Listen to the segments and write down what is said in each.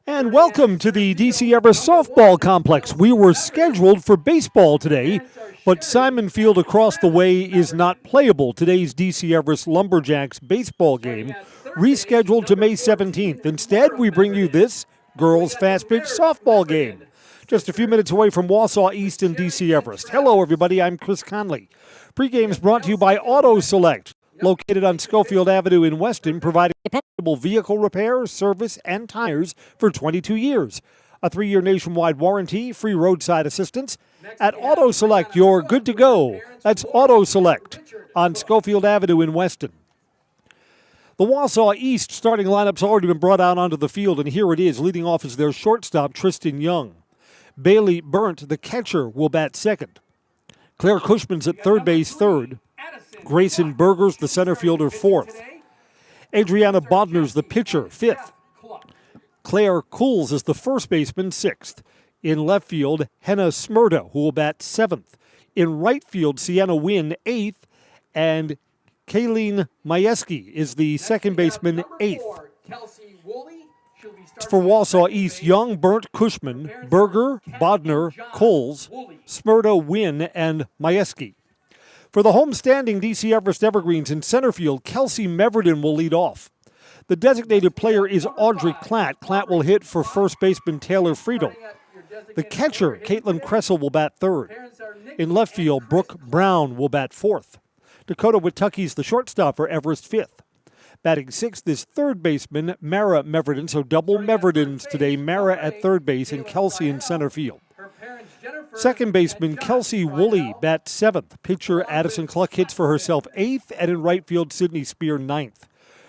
And welcome to the DC Everest Softball Complex. We were scheduled for baseball today, but Simon Field across the way is not playable. Today's DC Everest Lumberjacks baseball game rescheduled to May 17th. Instead, we bring you this girls fast pitch softball game. Just a few minutes away from Wausau East in DC Everest. Hello, everybody. I'm Chris Conley. Pregame is brought to you by Auto Select, located on Schofield Avenue in Weston, providing dependable vehicle repair, service, and tires for 22 years. A 3-year nationwide warranty, free roadside assistance. At Auto Select, you're good to go. That's Auto Select on Schofield Avenue in Weston. The Wausau East starting lineup's already been brought out onto the field, and here it is. Leading off is their shortstop, Tristan Young. Bailey Burnt, the catcher, will bat second. Claire Cushman's at third base, third. Grayson Berger's the center fielder, fourth. Adriana Bodner's the pitcher, fifth. Claire Cools is the first baseman, sixth. In left field, Henna Smurda, who will bat seventh. In right field, Sienna Wynn, eighth. And Kayleen Majewski is the second baseman, eighth. For Wausau East, Young, Burnt, Cushman, Berger, Bodner, Coles, Smurda, Wynn, and Majewski. For the homestanding DC Everest Evergreens in center field, Kelsey Meverden will lead off. The designated player is Audrey Klatt. Klatt will hit for first baseman Taylor Friedel. The catcher, Caitlin Kressel, will bat third. In left field, Brooke Brown will bat fourth. Dakota Witucky's the shortstop for Everest, fifth. Batting sixth is third baseman Mara Meverden, so double Meverdens today. Mara at third base and Kelsey in center field. Second baseman Kelsey Woolley bats seventh. Pitcher Addison Cluck hits for herself eighth, and in right field Sydney Spear ninth.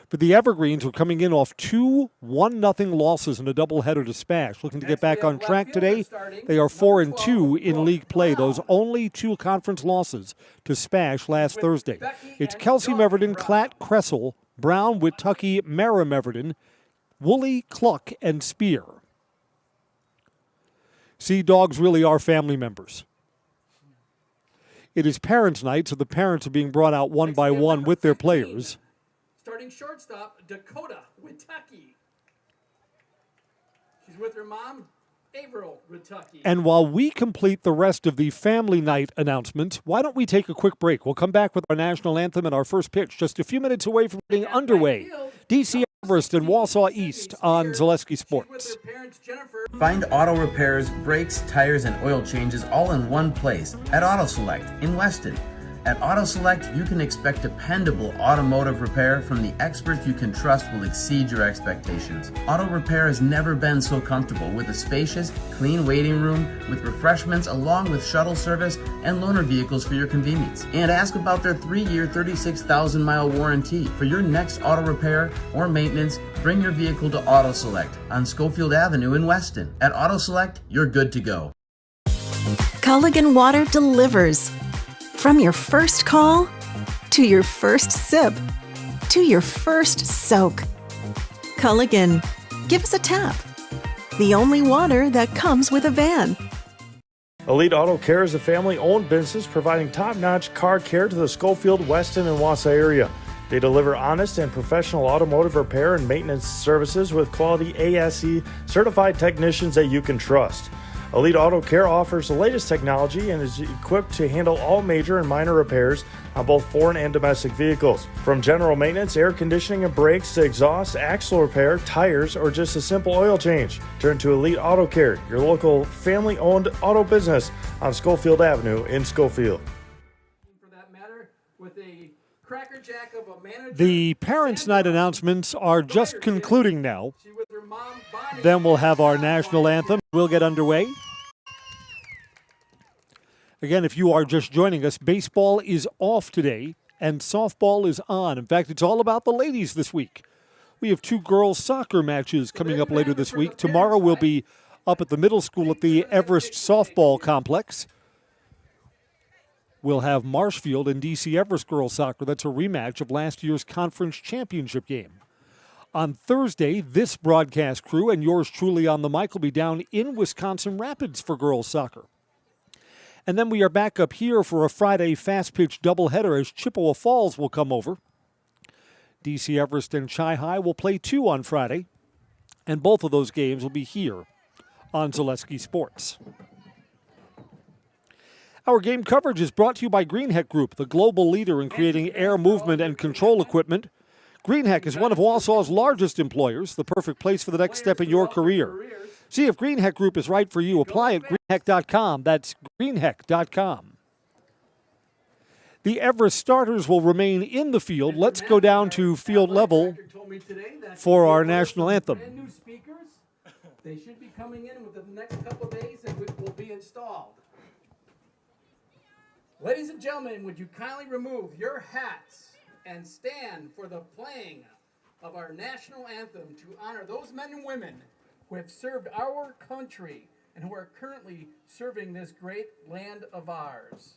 For the Evergreens, who are coming in off two 1-0 losses in a doubleheader to Spash. Looking to get back on track today. They are 4-2 in league play. Those only two conference losses to Spash last Thursday. It's Kelsey Meverden, Klatt, Kressel, Brown, Witucky, Mara Meverden, Woolley, Cluck, and Spear. See, dogs really are family members. It is parents' night, so the parents are being brought out one by one with their players. Starting shortstop, Dakota Witucky. She's with her mom, Averill Witucky. And while we complete the rest of the family night announcements, why don't we take a quick break? We'll come back with our national anthem and our first pitch just a few minutes away from getting underway. DC Everest and Wausau East on Zaleski Sports. Find auto repairs, brakes, tires, and oil changes all in one place at Auto Select in Weston. At Auto Select, you can expect dependable automotive repair from the experts you can trust will exceed your expectations. Auto repair has never been so comfortable with a spacious, clean waiting room with refreshments along with shuttle service and loaner vehicles for your convenience. And ask about their 3-year, 36,000-mile warranty. For your next auto repair or maintenance, bring your vehicle to Auto Select on Schofield Avenue in Weston. At Auto Select, you're good to go. Culligan Water delivers. From your first call, to your first sip, to your first soak. Culligan, give us a tap. The only water that comes with a van. Elite Auto Care is a family-owned business providing top-notch car care to the Schofield, Weston, and Wausau area. They deliver honest and professional automotive repair and maintenance services with quality ASE certified technicians that you can trust. Elite Auto Care offers the latest technology and is equipped to handle all major and minor repairs on both foreign and domestic vehicles. From general maintenance, air conditioning and brakes to exhaust, axle repair, tires, or just a simple oil change. Turn to Elite Auto Care, your local family-owned auto business on Schofield Avenue in Schofield. For that matter, with a crackerjack of a manager. The Parents' Night announcements are just concluding now. Then we'll have our national anthem. We'll get underway. Again, if you are just joining us, baseball is off today and softball is on. In fact, it's all about the ladies this week. We have 2 girls' soccer matches coming up later this week. Tomorrow we'll be up at the middle school at the Everest Softball Complex. We'll have Marshfield and DC Everest girls soccer. That's a rematch of last year's conference championship game. On Thursday, this broadcast crew and yours truly on the mic will be down in Wisconsin Rapids for girls soccer. And then we are back up here for a Friday fast-pitch doubleheader as Chippewa Falls will come over. DC Everest and Chi High will play 2 on Friday. And both of those games will be here on Zaleski Sports. Our game coverage is brought to you by Greenheck Group, the global leader in creating air movement and control equipment. Greenheck is one of Wausau's largest employers, the perfect place for the next step in your career. See if Greenheck Group is right for you. Apply at greenheck.com. That's greenheck.com. The Everest starters will remain in the field. Let's go down to field level for our national anthem. Brand new speakers. They should be coming in within the next couple of days and will be installed. Ladies and gentlemen, would you kindly remove your hats and stand for the playing of our national anthem to honor those men and women who have served our country and who are currently serving this great land of ours.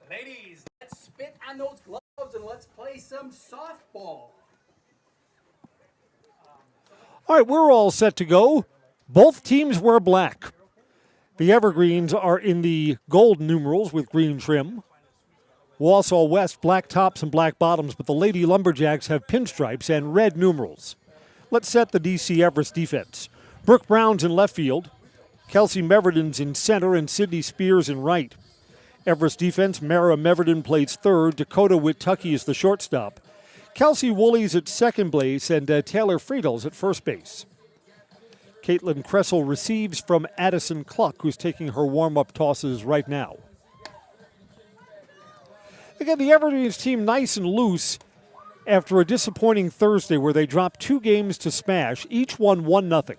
Ladies, let's spit on those gloves and let's play some softball. All right, we're all set to go. Both teams wear black. The Evergreens are in the gold numerals with green trim. Wausau West, black tops and black bottoms, but the Lady Lumberjacks have pinstripes and red numerals. Let's set the DC Everest defense. Brooke Brown's in left field. Kelsey Meverden's in center and Sydney Spears in right. Everest defense, Mara Meverden plays third. Dakota Witucky is the shortstop. Kelsey Woolley's at second base, and Taylor Friedel's at first base. Caitlin Kressel receives from Addison Cluck, who's taking her warm-up tosses right now. Again, the Evergreens team nice and loose after a disappointing Thursday where they dropped 2 games to smash, each won 1-0.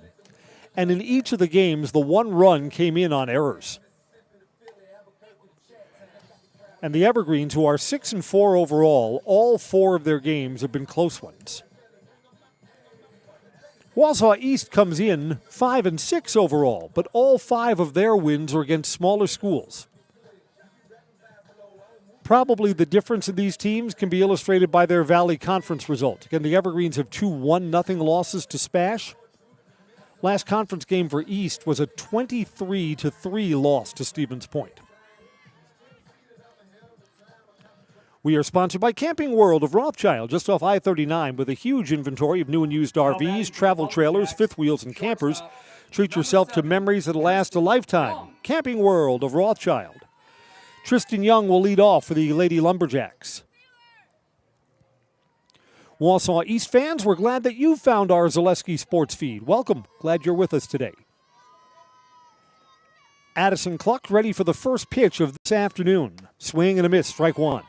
And in each of the games, the one run came in on errors. And the Evergreens, who are 6-4 overall, all 4 of their games have been close ones. Wausau East comes in 5-6 overall, but all 5 of their wins are against smaller schools. Probably the difference in these teams can be illustrated by their Valley Conference result. Again, the Evergreens have 2 1-0 losses to Spash. Last conference game for East was a 23-3 loss to Stevens Point. We are sponsored by Camping World of Rothschild, just off I-39, with a huge inventory of new and used RVs, travel trailers, fifth wheels, and campers. Treat yourself to memories that'll last a lifetime. Camping World of Rothschild. Tristan Young will lead off for the Lady Lumberjacks. Wausau East fans, we're glad that you found our Zaleski Sports feed. Welcome. Glad you're with us today. Addison Cluck ready for the first pitch of this afternoon. Swing and a miss, strike one.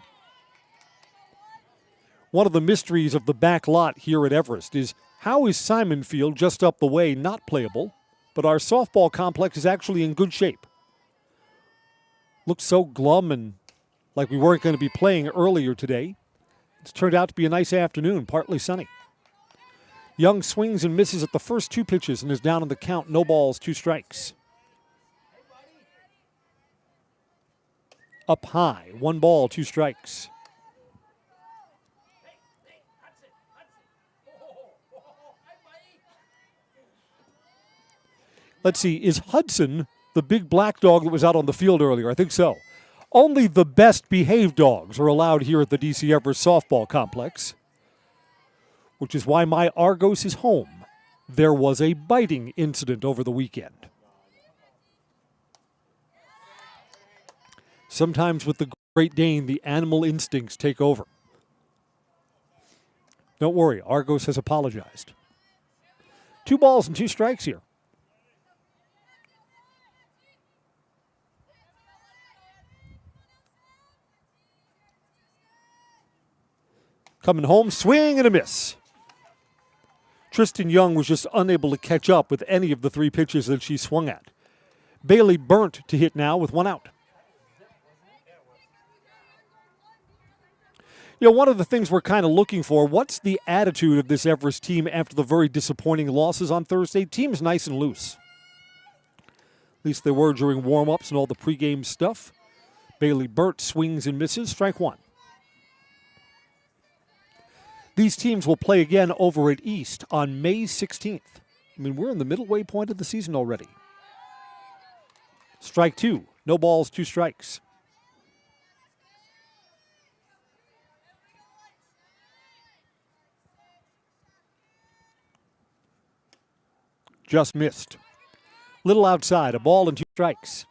One of the mysteries of the back lot here at Everest is how is Simon Field just up the way not playable, but our softball complex is actually in good shape. Looked so glum and like we weren't going to be playing earlier today. It's turned out to be a nice afternoon, partly sunny. Young swings and misses at the first 2 pitches and is down on the count, no balls, 2 strikes. Up high, 1 ball, 2 strikes. Let's see, is Hudson the big black dog that was out on the field earlier? I think so. Only the best behaved dogs are allowed here at the DC Everest softball complex. which is why my Argos is home. There was a biting incident over the weekend. Sometimes with the Great Dane, the animal instincts take over. Don't worry, Argos has apologized. 2 balls and 2 strikes here. Coming home, swing and a miss. Tristan Young was just unable to catch up with any of the 3 pitches that she swung at. Bailey Burnt to hit now with 1 out. You know, one of the things we're kind of looking for, what's the attitude of this Everest team after the very disappointing losses on Thursday? Team's nice and loose. At least they were during warm-ups and all the pregame stuff. Bailey Burnt swings and misses, strike 1. These teams will play again over at East on May 16th. I mean, we're in the middle way point of the season already. Strike 2. No balls, 2 strikes. Just missed. Little outside, a ball and 2 strikes.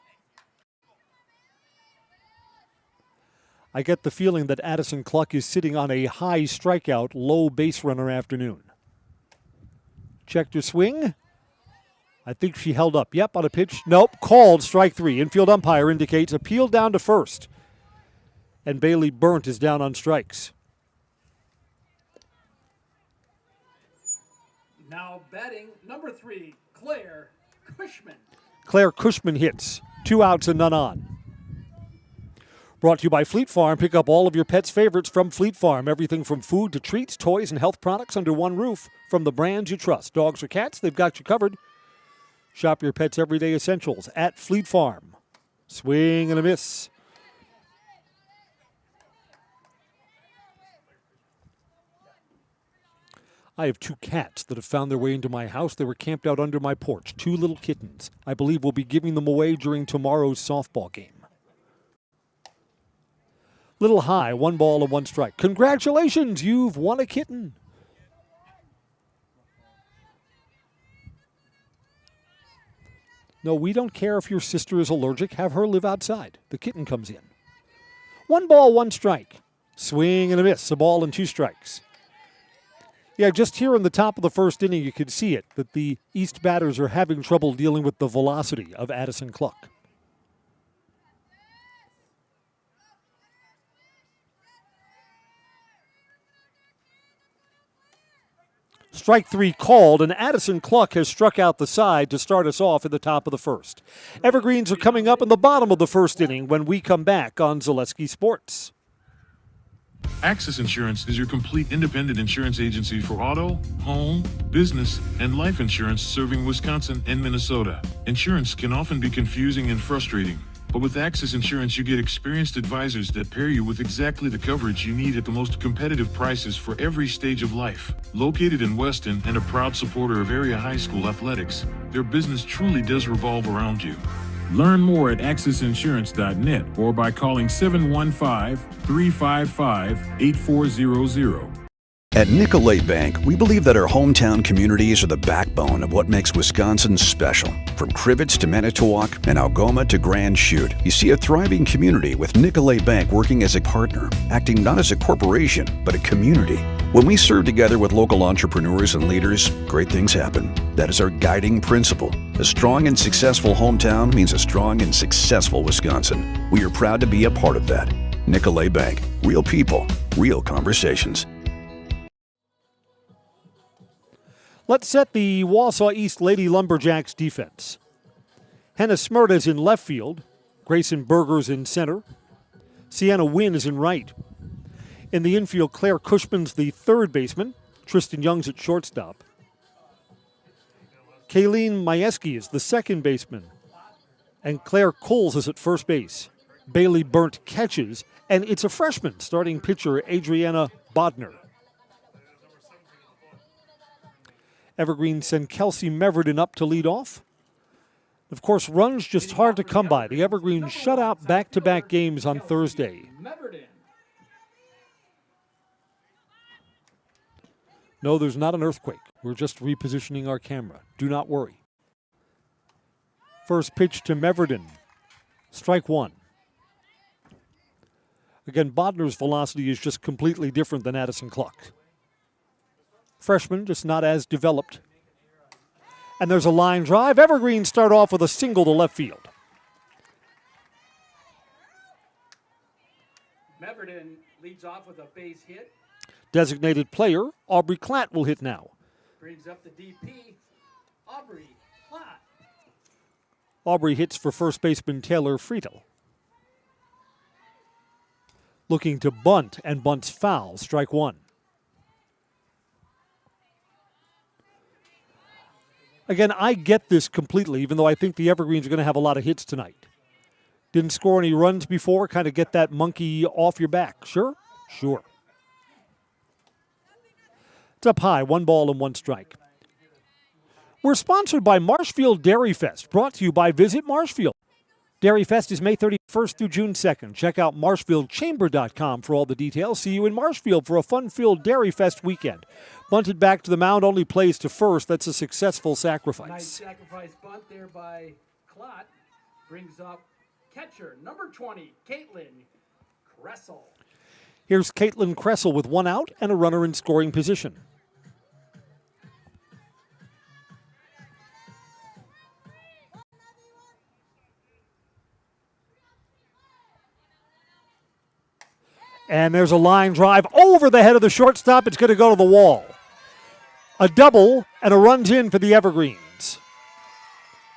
I get the feeling that Addison Cluck is sitting on a high strikeout, low base runner afternoon. Checked her swing. I think she held up. Yep, on a pitch. Nope, called strike 3. Infield umpire indicates appeal down to first. And Bailey Burnt is down on strikes. Now batting number 3, Claire Cushman. Claire Cushman hits. 2 outs and none on. Brought to you by Fleet Farm. Pick up all of your pet's favorites from Fleet Farm. Everything from food to treats, toys, and health products under one roof from the brands you trust. Dogs or cats, they've got you covered. Shop your pet's everyday essentials at Fleet Farm. Swing and a miss. I have 2 cats that have found their way into my house. They were camped out under my porch. 2 little kittens. I believe we'll be giving them away during tomorrow's softball game. Little high, 1 ball and 1 strike. Congratulations, you've won a kitten. No, we don't care if your sister is allergic. Have her live outside. The kitten comes in. 1 ball, 1 strike. Swing and a miss. A ball and 2 strikes. Yeah, just here in the top of the first inning, you could see it, that the East batters are having trouble dealing with the velocity of Addison Cluck. Strike 3 called, and Addison Cluck has struck out the side to start us off at the top of the first. Evergreens are coming up in the bottom of the first inning when we come back on Zaleski Sports. Access Insurance is your complete independent insurance agency for auto, home, business, and life insurance serving Wisconsin and Minnesota. Insurance can often be confusing and frustrating, but with Access Insurance you get experienced advisors that pair you with exactly the coverage you need at the most competitive prices for every stage of life. Located in Weston and a proud supporter of area high school athletics, their business truly does revolve around you. Learn more at accessinsurance.net or by calling 715-355-8400. At Nicolay Bank, we believe that our hometown communities are the backbone of what makes Wisconsin special. From Crivets to Manitowoc and Algoma to Grand Chute, you see a thriving community with Nicolay Bank working as a partner, acting not as a corporation, but a community. When we serve together with local entrepreneurs and leaders, great things happen. That is our guiding principle. A strong and successful hometown means a strong and successful Wisconsin. We are proud to be a part of that. Nicolay Bank. Real people, real conversations. Let's set the Wausau East Lady Lumberjacks defense. Henna Smyrna is in left field. Grayson Berger's in center. Sienna Wynn is in right. In the infield, Claire Cushman's the third baseman. Tristan Young's at shortstop. Kayleen Majewski is the second baseman. And Claire Coles is at first base. Bailey Burnt catches. And it's a freshman, starting pitcher Adriana Bodner. Evergreen send Kelsey Meverden up to lead off. Of course, runs just hard to come by. The Evergreen shut out back-to-back games on Thursday. No, there's not an earthquake. We're just repositioning our camera. Do not worry. First pitch to Meverden. Strike one. Again, Bodner's velocity is just completely different than Addison Cluck. Freshman, just not as developed. And there's a line drive. Evergreen start off with a single to left field. Meverden leads off with a base hit. Designated player, Aubrey Klatt will hit now. Brings up the DP, Aubrey Klatt. Aubrey hits for first baseman Taylor Friedel. Looking to bunt, and bunts foul. Strike one. Again, I get this completely, even though I think the Evergreens are going to have a lot of hits tonight. Didn't score any runs before, kind of get that monkey off your back. Sure? Sure. It's up high, 1 strike. We're sponsored by Marshfield Dairy Fest, brought to you by Visit Marshfield. Dairy Fest is May 31st through June 2nd. Check out marshfieldchamber.com for all the details. See you in Marshfield for a fun-filled Dairy Fest weekend. Bunted back to the mound, only plays to first. That's a successful sacrifice. Nice sacrifice bunt there by Klatt. Brings up catcher, number 20, Caitlin Kressel. Here's Caitlin Kressel with one out and a runner in scoring position. And there's a line drive over the head of the shortstop. It's going to go to the wall. A double and a run's in for the Evergreens.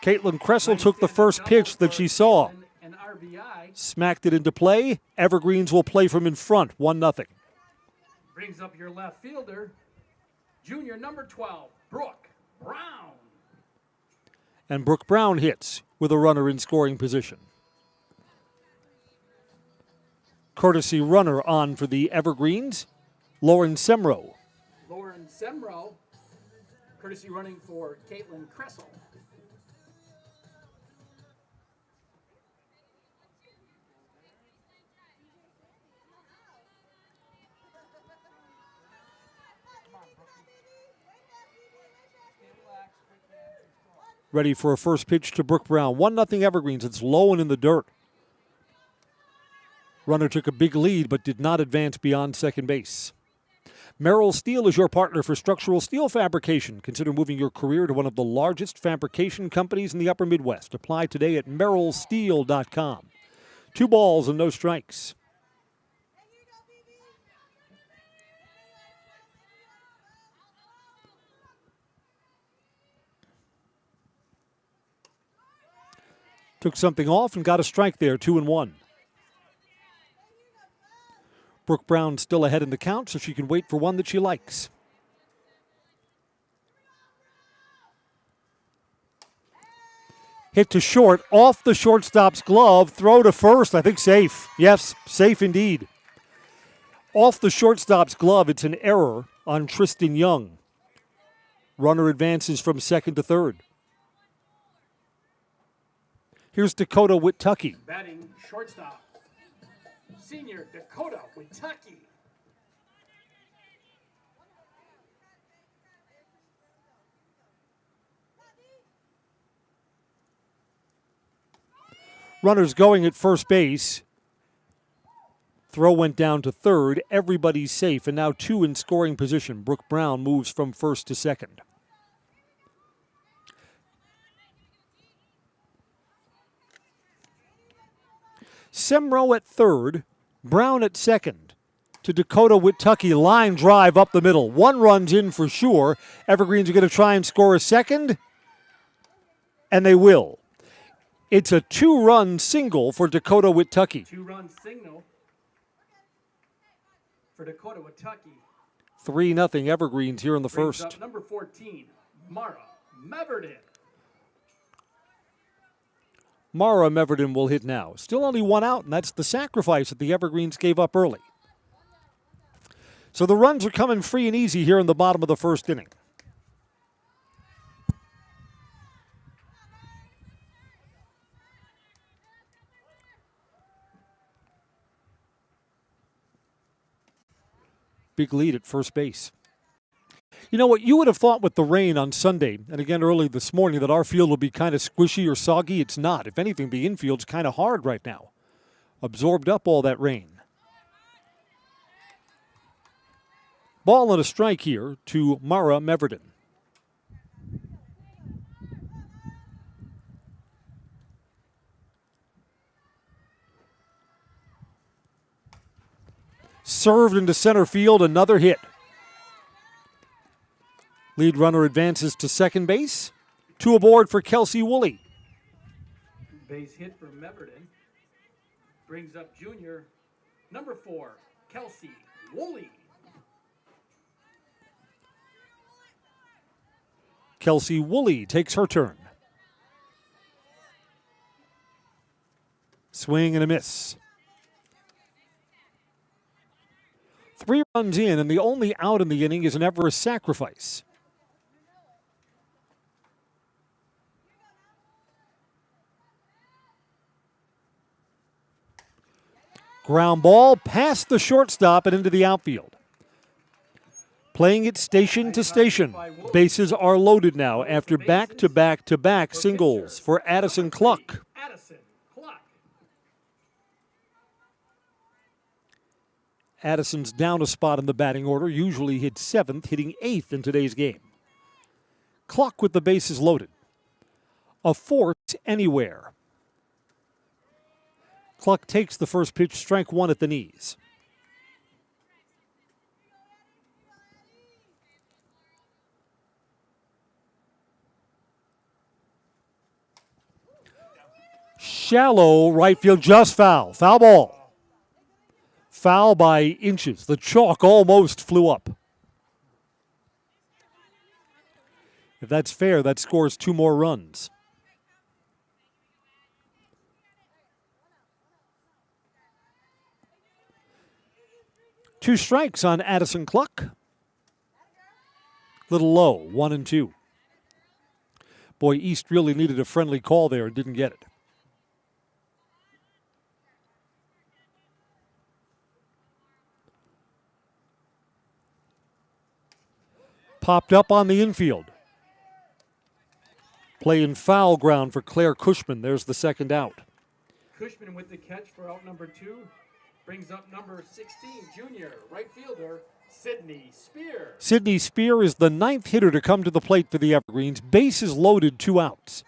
Caitlin Kressel took the first pitch that she saw. An RBI. Smacked it into play. Evergreens will play from in front, 1-0. Brings up your left fielder, junior number 12, Brooke Brown. And Brooke Brown hits with a runner in scoring position. Courtesy runner on for the Evergreens, Lauren Semro. Lauren Semro, courtesy running for Caitlin Kressel. Ready for a first pitch to Brooke Brown. 1-0 Evergreens. It's low and in the dirt. Runner took a big lead but did not advance beyond second base. Merrill Steel is your partner for structural steel fabrication. Consider moving your career to one of the largest fabrication companies in the upper Midwest. Apply today at merrillsteel.com. 2 balls and no strikes. Took something off and got a strike there, 2-1. Brooke Brown still ahead in the count, so she can wait for one that she likes. Hit to short, off the shortstop's glove, throw to first, I think safe. Yes, safe indeed. Off the shortstop's glove, it's an error on Tristan Young. Runner advances from second to third. Here's Dakota Witucky. Batting shortstop, senior Dakota Witucky. Runners going at first base. Throw went down to third. Everybody's safe, and now 2 in scoring position. Brooke Brown moves from first to second. Semro at third, Brown at second. To Dakota Witucky, line drive up the middle. 1 run's in for sure. Evergreens are going to try and score a second, and they will. It's a 2-run single for Dakota Witucky. 2-run signal for Dakota Witucky. 3-0 Evergreens here in the Brings first. up number 14, Mara Meverden. Mara Meverden will hit now. Still only 1 out, and that's the sacrifice that the Evergreens gave up early. So the runs are coming free and easy here in the bottom of the first inning. Big lead at first base. You know what, you would have thought with the rain on Sunday, and again early this morning, that our field would be kind of squishy or soggy. It's not. If anything, the infield's kind of hard right now. Absorbed up all that rain. Ball and a strike here to Mara Meverden. Served into center field, another hit. Lead runner advances to second base. Two aboard for Kelsey Woolley. Base hit for Meverden. Brings up junior, number 4, Kelsey Woolley. Kelsey Woolley takes her turn. Swing and a miss. 3 runs in, and the only out in the inning is an Everest sacrifice. Ground ball past the shortstop and into the outfield. Playing it station to station. Bases are loaded now after back-to-back-to-back singles for Addison Cluck. Addison's down a spot in the batting order, usually hits 7th, hitting 8th in today's game. Cluck with the bases loaded. A force anywhere. Cluck takes the first pitch, strike 1 at the knees. Shallow right field, just foul. Foul ball. Foul by inches. The chalk almost flew up. If that's fair, that scores 2 more runs. Two strikes on Addison Cluck. Little low, 1 and 2. Boy, East really needed a friendly call there and didn't get it. Popped up on the infield. Playing foul ground for Claire Cushman. There's the second out. Cushman with the catch for out number 2. Brings up number 16, junior right fielder, Sydney Spear. Sydney Spear is the 9th hitter to come to the plate for the Evergreens. Bases loaded, 2 outs.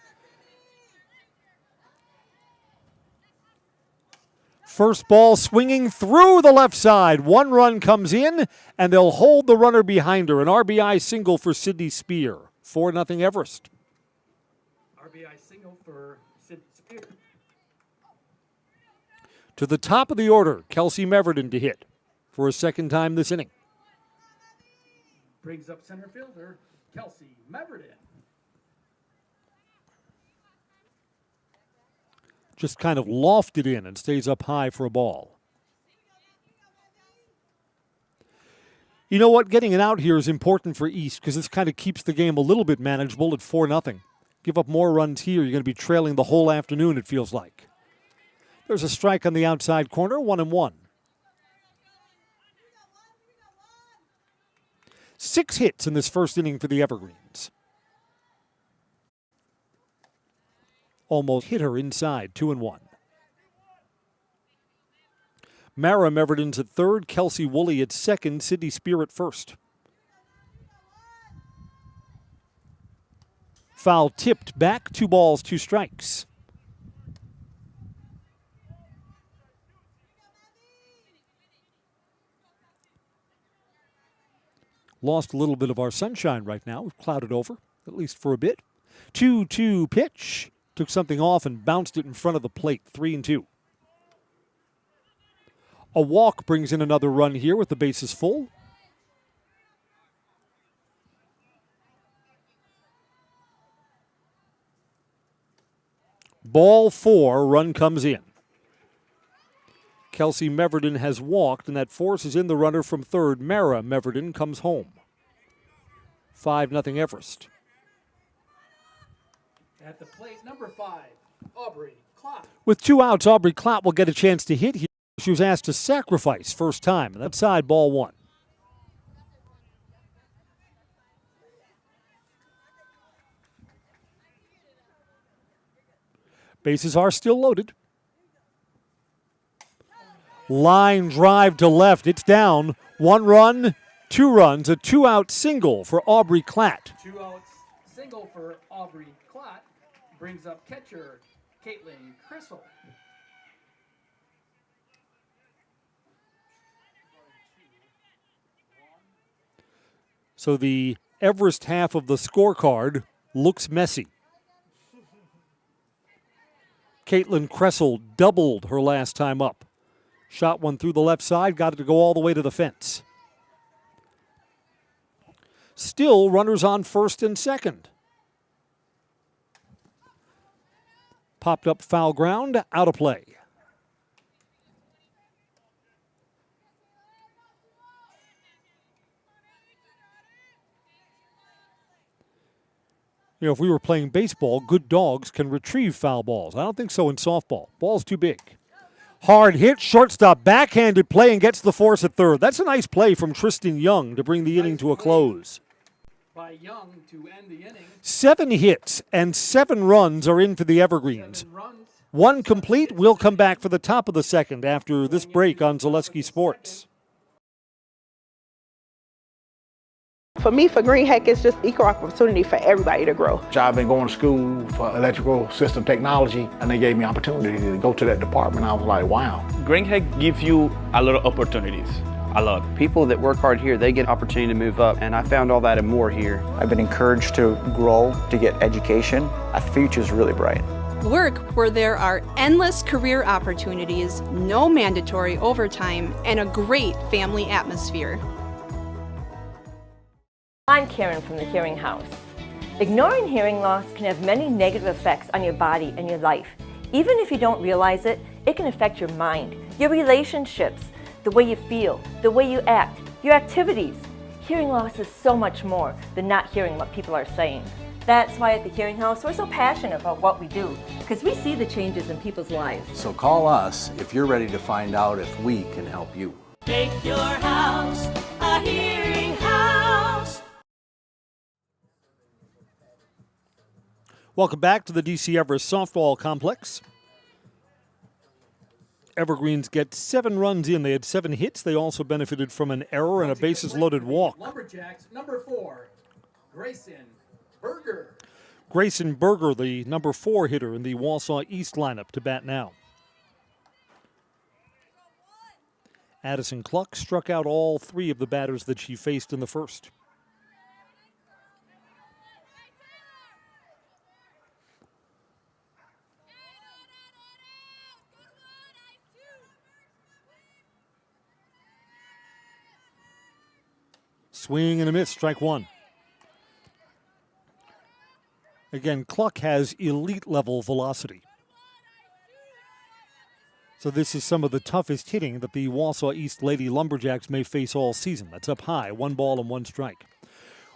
First ball swinging through the left side. 1 run comes in, and they'll hold the runner behind her. An RBI single for Sydney Spear. 4-0 Everest. RBI single for Sydney Spear. To the top of the order, Kelsey Meverden to hit for a second time this inning. Brings up center fielder, Kelsey Meverden. Just kind of lofted in and stays up high for a ball. You know what? Getting it out here is important for East because this kind of keeps the game a little bit manageable at 4-0. Give up more runs here, you're going to be trailing the whole afternoon, it feels like. There's a strike on the outside corner, 1-1. 6 hits in this first inning for the Evergreens. Almost hit her inside, 2-1. Mara Meverden's at third, Kelsey Woolley at second, Sydney Spear at first. Foul tipped back, 2 balls, 2 strikes. Lost a little bit of our sunshine right now. We've clouded over, at least for a bit. 2-2 pitch. Took something off and bounced it in front of the plate. 3-2. A walk brings in another run here with the bases full. Ball 4, run comes in. Kelsey Meverden has walked, and that forces in the runner from third. Mara Meverden comes home. 5-0 Everest. At the plate, number 5, Aubrey Klopp. With 2 outs, Aubrey Klopp will get a chance to hit here. She was asked to sacrifice first time. That side, ball 1. Bases are still loaded. Line drive to left. It's down. 1 run, 2 runs, a 2-out single for Aubrey Klatt. 2 outs single for Aubrey Klatt brings up catcher Caitlin Crissell. So the Everest half of the scorecard looks messy. Caitlin Cressel doubled her last time up. Shot one through the left side, got it to go all the way to the fence. Still runners on first and second. Popped up foul ground, out of play. You know, if we were playing baseball, good dogs can retrieve foul balls. I don't think so in softball. Ball's too big. Hard hit, shortstop, backhanded play, and gets the force at third. That's a nice play from Tristan Young to bring the inning to a close. By Young to end the inning. 7 hits and 7 runs are in for the Evergreens. 7 runs. 1 complete. We'll come back for the top of the second after this break on Zaleski Sports. For me, for Green Heck, it's just equal opportunity for everybody to grow. I've been going to school for electrical system technology, and they gave me opportunity to go to that department. I was like, wow. Green Heck gives you a lot of opportunities. A lot. People that work hard here, they get opportunity to move up, and I found all that and more here. I've been encouraged to grow, to get education. Our future's really bright. Work where there are endless career opportunities, no mandatory overtime, and a great family atmosphere. I'm Karen from the Hearing House. Ignoring hearing loss can have many negative effects on your body and your life. Even if you don't realize it, it can affect your mind, your relationships, the way you feel, the way you act, your activities. Hearing loss is so much more than not hearing what people are saying. That's why at the Hearing House we're so passionate about what we do, because we see the changes in people's lives. So call us if you're ready to find out if we can help you. Make your house a hearing house. Welcome back to the DC Everest Softball Complex. Evergreens get 7 runs in. They had 7 hits. They also benefited from an error and a bases-loaded walk. Lumberjacks, number 4, Grayson Berger. Grayson Berger, the number 4 hitter in the Wausau East lineup, to bat now. Addison Cluck struck out all 3 of the batters that she faced in the first. Swing and a miss, strike 1. Again, Cluck has elite level velocity. So this is some of the toughest hitting that the Wausau East Lady Lumberjacks may face all season. That's up high, 1 ball and 1 strike.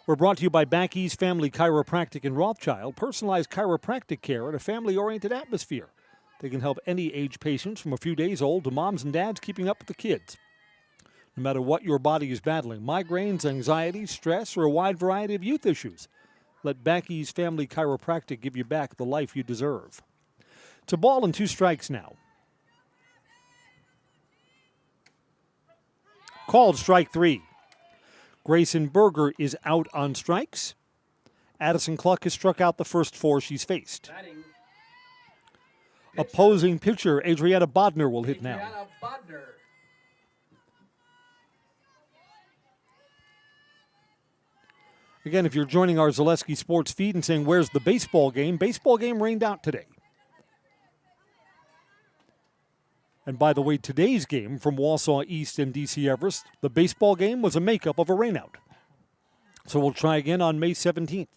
We're brought to you by Back East Family Chiropractic in Rothschild. Personalized chiropractic care in a family-oriented atmosphere. They can help any age patients from a few days old to moms and dads keeping up with the kids. No matter what your body is battling, migraines, anxiety, stress, or a wide variety of youth issues, let Backey's Family Chiropractic give you back the life you deserve. It's a ball and 2 strikes now. Called strike 3. Grayson Berger is out on strikes. Addison Cluck has struck out the first 4 she's faced. Opposing pitcher Adriana Bodner will hit now. Again, if you're joining our Zaleski Sports feed and saying, where's the baseball game rained out today. And by the way, today's game from Wausau East and DC Everest, the baseball game was a makeup of a rainout. So we'll try again on May 17th.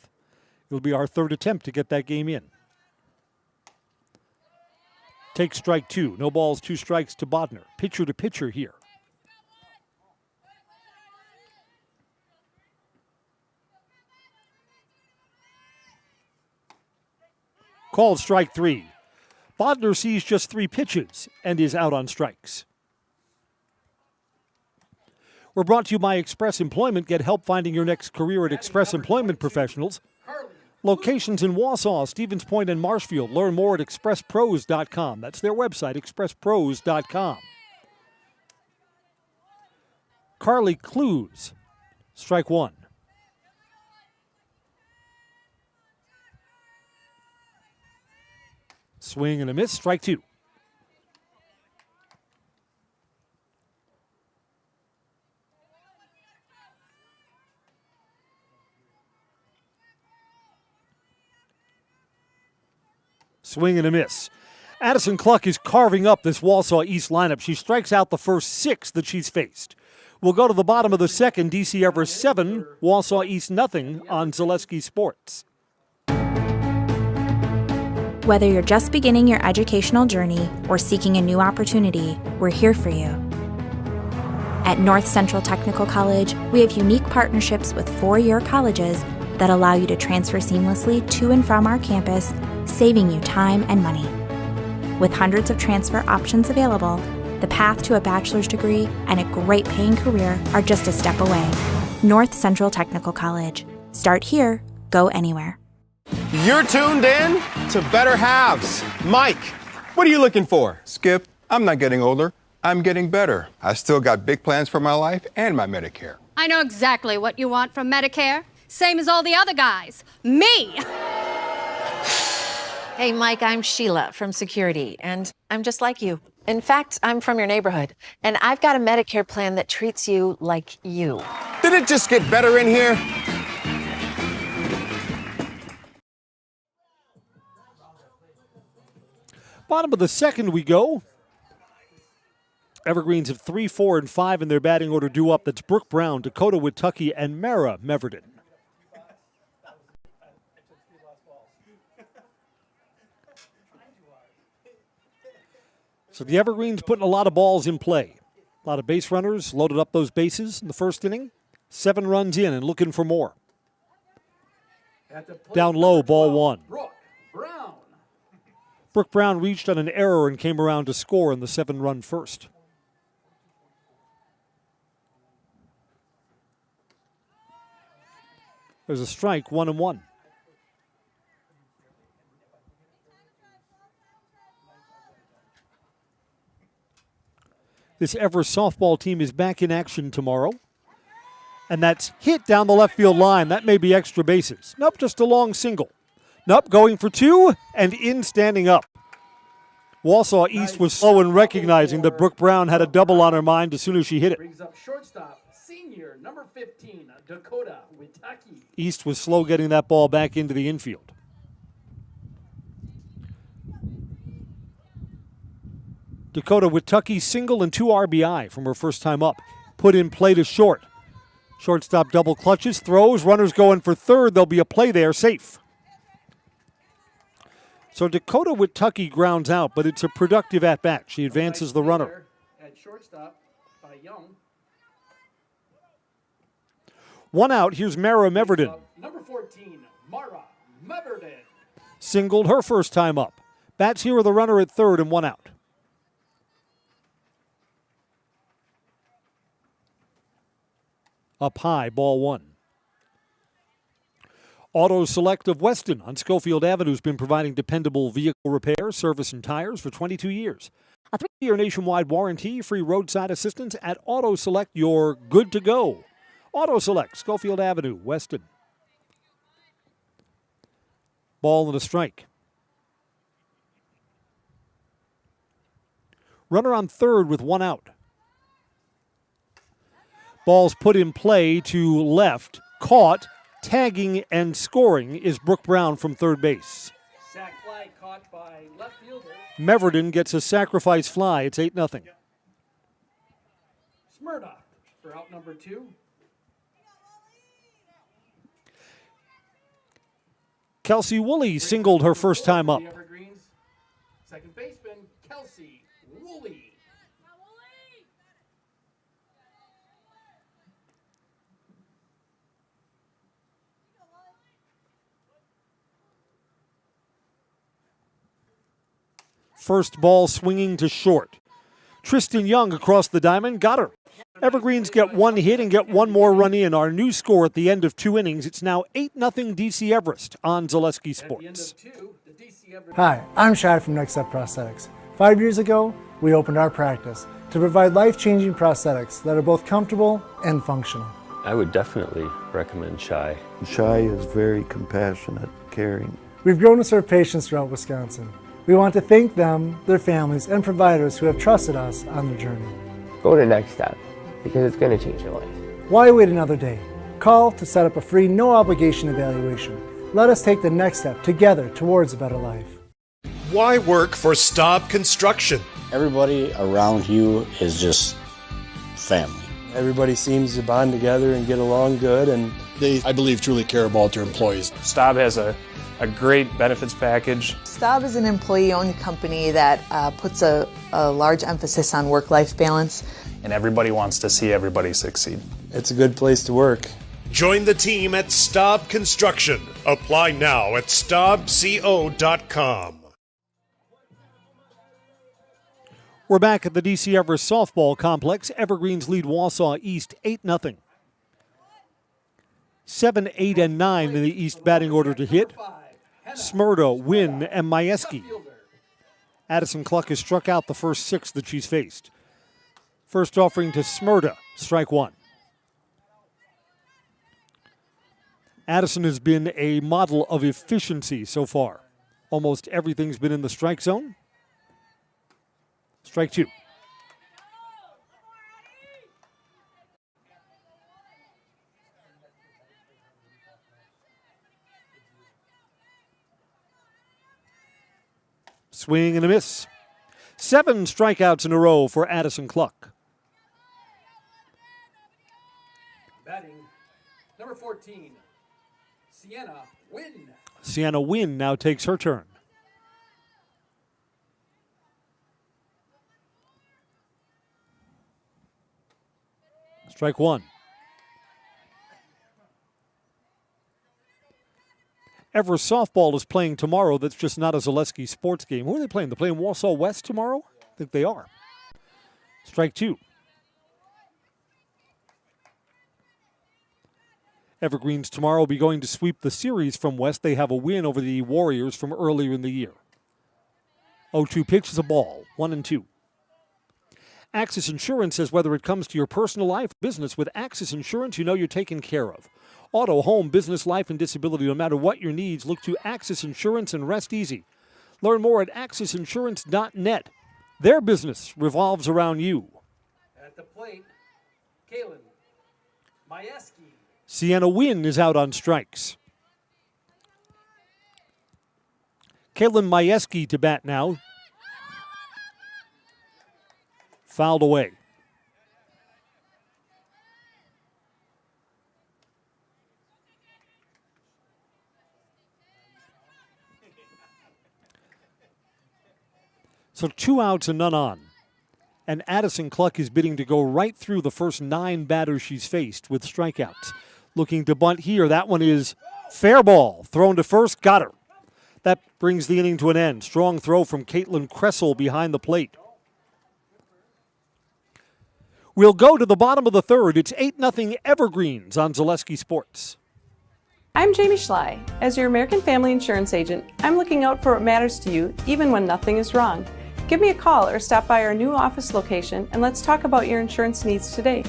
It'll be our 3rd attempt to get that game in. Take strike 2. No balls, 2 strikes to Bodner. Pitcher to pitcher here. Called strike 3. Bodner sees just 3 pitches and is out on strikes. We're brought to you by Express Employment. Get help finding your next career at Express Employment Professionals. Locations in Wausau, Stevens Point, and Marshfield. Learn more at expresspros.com. That's their website, expresspros.com. Carly Clues, strike one. Swing and a miss, strike two. Swing and a miss. Addison Cluck is carving up this Wausau East lineup. She strikes out the first 6 that she's faced. We'll go to the bottom of the second. DC Everest 7, Wausau East nothing on Zaleski Sports. Whether you're just beginning your educational journey or seeking a new opportunity, we're here for you. At North Central Technical College, we have unique partnerships with 4-year colleges that allow you to transfer seamlessly to and from our campus, saving you time and money. With hundreds of transfer options available, the path to a bachelor's degree and a great paying career are just a step away. North Central Technical College. Start here, go anywhere. You're tuned in to Better Halves. Mike, what are you looking for? Skip, I'm not getting older. I'm getting better. I still got big plans for my life and my Medicare. I know exactly what you want from Medicare. Same as all the other guys. Me! Hey, Mike, I'm Sheila from Security, and I'm just like you. In fact, I'm from your neighborhood, and I've got a Medicare plan that treats you like you. Did it just get better in here? Bottom of the second we go. Evergreens have 3, 4, and 5 in their batting order due up. That's Brooke Brown, Dakota Witucky, and Mara Meverden. So the Evergreens putting a lot of balls in play. A lot of base runners, loaded up those bases in the first inning. 7 runs in and looking for more. Down low, ball 1. Brooke Brown reached on an error and came around to score in the 7-run first. There's a strike, 1-1. This Everest softball team is back in action tomorrow. And that's hit down the left field line. That may be extra bases. Nope, just a long single. Nope, going for 2 and in standing up. Wausau East was slow in recognizing that Brooke Brown had a double on her mind as soon as she hit it. Brings up shortstop, senior, number 15, Dakota Witucky. East was slow getting that ball back into the infield. Dakota Witucky single and 2 RBI from her first time up. Put in play to short. Shortstop double clutches, throws, runners going for third. There'll be a play there, safe. So Dakota Witucky grounds out, but it's a productive at-bat. She advances the runner. At shortstop by Young. 1 out, here's Mara Meverden. Number 14, Mara Meverden. Singled her first time up. Bats here with a runner at third and 1 out. Up high, ball 1. Auto Select of Weston on Schofield Avenue has been providing dependable vehicle repair, service, and tires for 22 years. A 3-year nationwide warranty, free roadside assistance at Auto Select. You're good to go. Auto Select, Schofield Avenue, Weston. Ball and a strike. Runner on third with 1 out. Ball's put in play to left, caught, tagging and scoring is Brooke Brown from third base. Sac fly caught by left fielder. Meverden gets a sacrifice fly. It's 8-0. Smyrna for out number 2. Kelsey Woolley singled her first time up. Second baseman, Kelsey Woolley. First ball swinging to short. Tristan Young across the diamond, got her. Evergreens get one hit and get one more run in. Our new score at the end of 2 innings, it's now 8-0 DC Everest on Zaleski Sports. Hi, I'm Shad from Next Step Prosthetics. 5 years ago, we opened our practice to provide life-changing prosthetics that are both comfortable and functional. I would definitely recommend Shai. Shai is very compassionate, caring. We've grown to serve patients throughout Wisconsin. We want to thank them, their families, and providers who have trusted us on their journey. Go to Next Step, because it's going to change your life. Why wait another day? Call to set up a free, no-obligation evaluation. Let us take the next step together towards a better life. Why work for Staub Construction? Everybody around you is just family. Everybody seems to bond together and get along good, and they, I believe, truly care about their employees. Staub has a great benefits package. Staub is an employee-owned company that puts a large emphasis on work-life balance. And everybody wants to see everybody succeed. It's a good place to work. Join the team at Staub Construction. Apply now at staubco.com. We're back at the DC Everest softball complex. Evergreens lead Wausau East 8-0. 7, 8, and 9 in the East batting order to hit. Smrda, Wynn, and Majewski. Addison Cluck has struck out the first 6 that she's faced. First offering to Smrda, strike 1. Addison has been a model of efficiency so far. Almost everything's been in the strike zone. Strike 2. Swing and a miss. 7 strikeouts in a row for Addison Cluck. Batting, number 14, Sienna Wynn. Sienna Wynn now takes her turn. Strike 1. Everest softball is playing tomorrow. That's just not a Zaleski sports game. Who are they playing? They're playing Wausau West tomorrow? I think they are. Strike 2. Evergreens tomorrow will be going to sweep the series from West. They have a win over the Warriors from earlier in the year. 0-2 pitch is a ball. 1-2. Axis Insurance says whether it comes to your personal life or business, with Axis Insurance, you know you're taken care of. Auto, home, business, life, and disability, no matter what your needs, look to Axis Insurance and rest easy. Learn more at axisinsurance.net. Their business revolves around you. At the plate, Kaylin Majewski. Sienna Wynn is out on strikes. Kaylin Majewski to bat now. Fouled away. So 2 outs and none on. And Addison Cluck is bidding to go right through the first 9 batters she's faced with strikeouts. Looking to bunt here. That one is fair ball. Thrown to first. Got her. That brings the inning to an end. Strong throw from Caitlin Kressel behind the plate. We'll go to the bottom of the third. It's 8-0 Evergreens on Zaleski Sports. I'm Jamie Schley. As your American Family Insurance agent, I'm looking out for what matters to you, even when nothing is wrong. Give me a call or stop by our new office location and let's talk about your insurance needs today.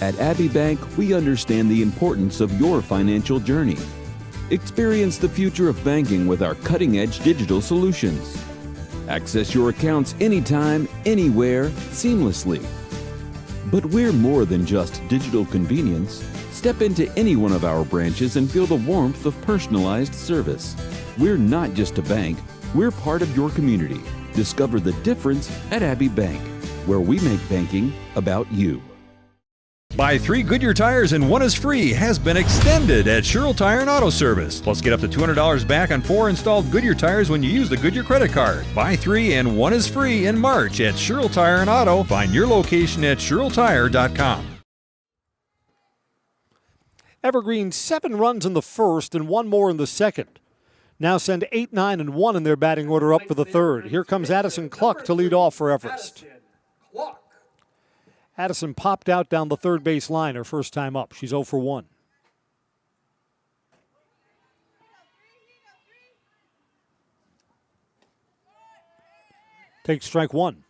At Abbey Bank, we understand the importance of your financial journey. Experience the future of banking with our cutting-edge digital solutions. Access your accounts anytime, anywhere, seamlessly. But we're more than just digital convenience. Step into any one of our branches and feel the warmth of personalized service. We're not just a bank, we're part of your community. Discover the difference at Abbey Bank, where we make banking about you. Buy 3 Goodyear tires and 1 is free has been extended at Sherrill Tire and Auto Service. Plus, get up to $200 back on 4 installed Goodyear tires when you use the Goodyear credit card. Buy 3 and 1 is free in March at Sherrill Tire and Auto. Find your location at SherrillTire.com. Evergreen 7 runs in the first and 1 more in the second. now send 8, 9, and 1 in their batting order up for the third. Here comes Addison Cluck to lead off for Everest. Addison popped out down the third base line her first time up. She's 0 for 1. Takes strike one.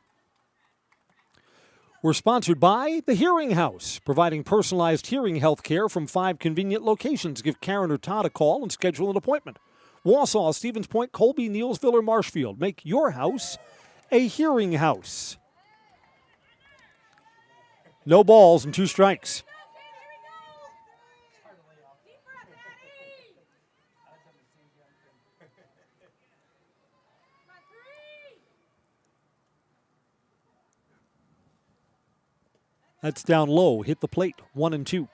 We're sponsored by The Hearing House, providing personalized hearing health care from 5 convenient locations. Give Karen or Todd a call and schedule an appointment. Wausau, Stevens Point, Colby, Neelsville, or Marshfield. Make your house a hearing house. No balls and 2 strikes. That's down low, hit the plate, 1 and 2.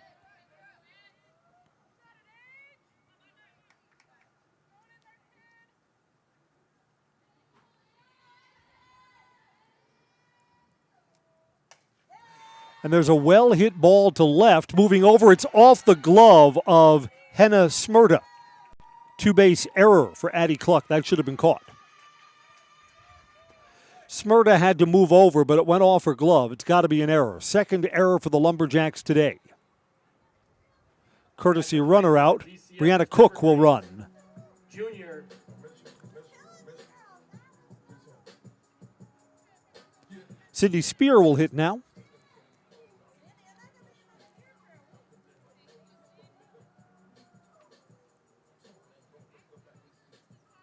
And there's a well-hit ball to left. Moving over, it's off the glove of Henna Smyrda. 2-base error for Addie Cluck. That should have been caught. Smyrda had to move over, but it went off her glove. It's got to be an error. Second error for the Lumberjacks today. Courtesy runner out. Brianna Cook will run. Junior. Sydney Spear will hit now.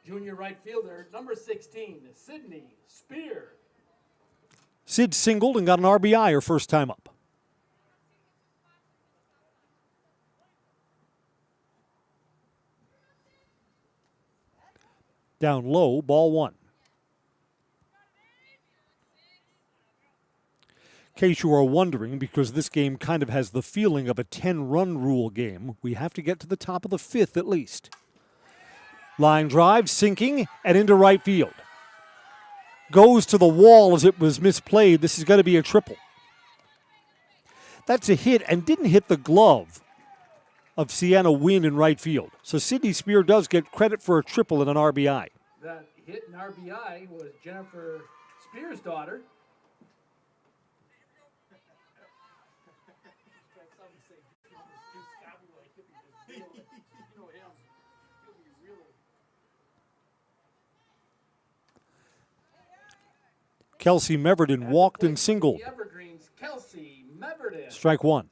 Junior right fielder, number 16, Sydney Spear. Sid singled and got an RBI her first time up. Down low, ball 1. In case you are wondering, because this game kind of has the feeling of a 10-run rule game, we have to get to the top of the 5th at least. Line drive, sinking, and into right field. Goes to the wall as it was misplayed. This is going to be a triple. That's a hit and didn't hit the glove of Sienna Wynn in right field. So Sydney Spear does get credit for a triple and an RBI. That hit and RBI was Jennifer Spear's daughter. Kelsey Meverden walked and singled. Evergreens, Kelsey Meverden. Strike 1.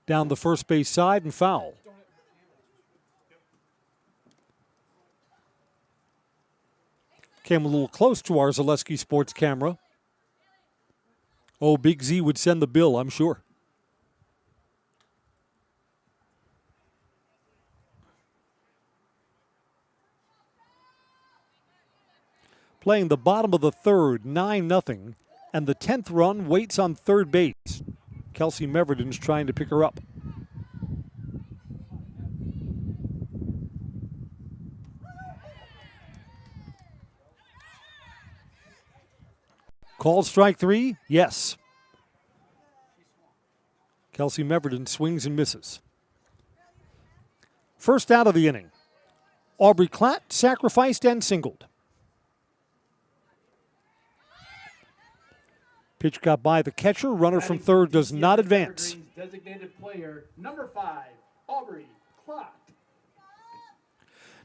Down the first base side and foul. Came a little close to our Zaleski Sports camera. Oh, Big Z would send the bill, I'm sure. Playing the bottom of the third, 9-0, and the 10th run waits on third base. Kelsey Meverden's trying to pick her up. Called strike 3? Yes. Kelsey Meverden swings and misses. First out of the inning. Aubrey Klatt sacrificed and singled. Pitch got by the catcher. Runner from third does not advance. Designated player, number 5, Aubrey Klatt.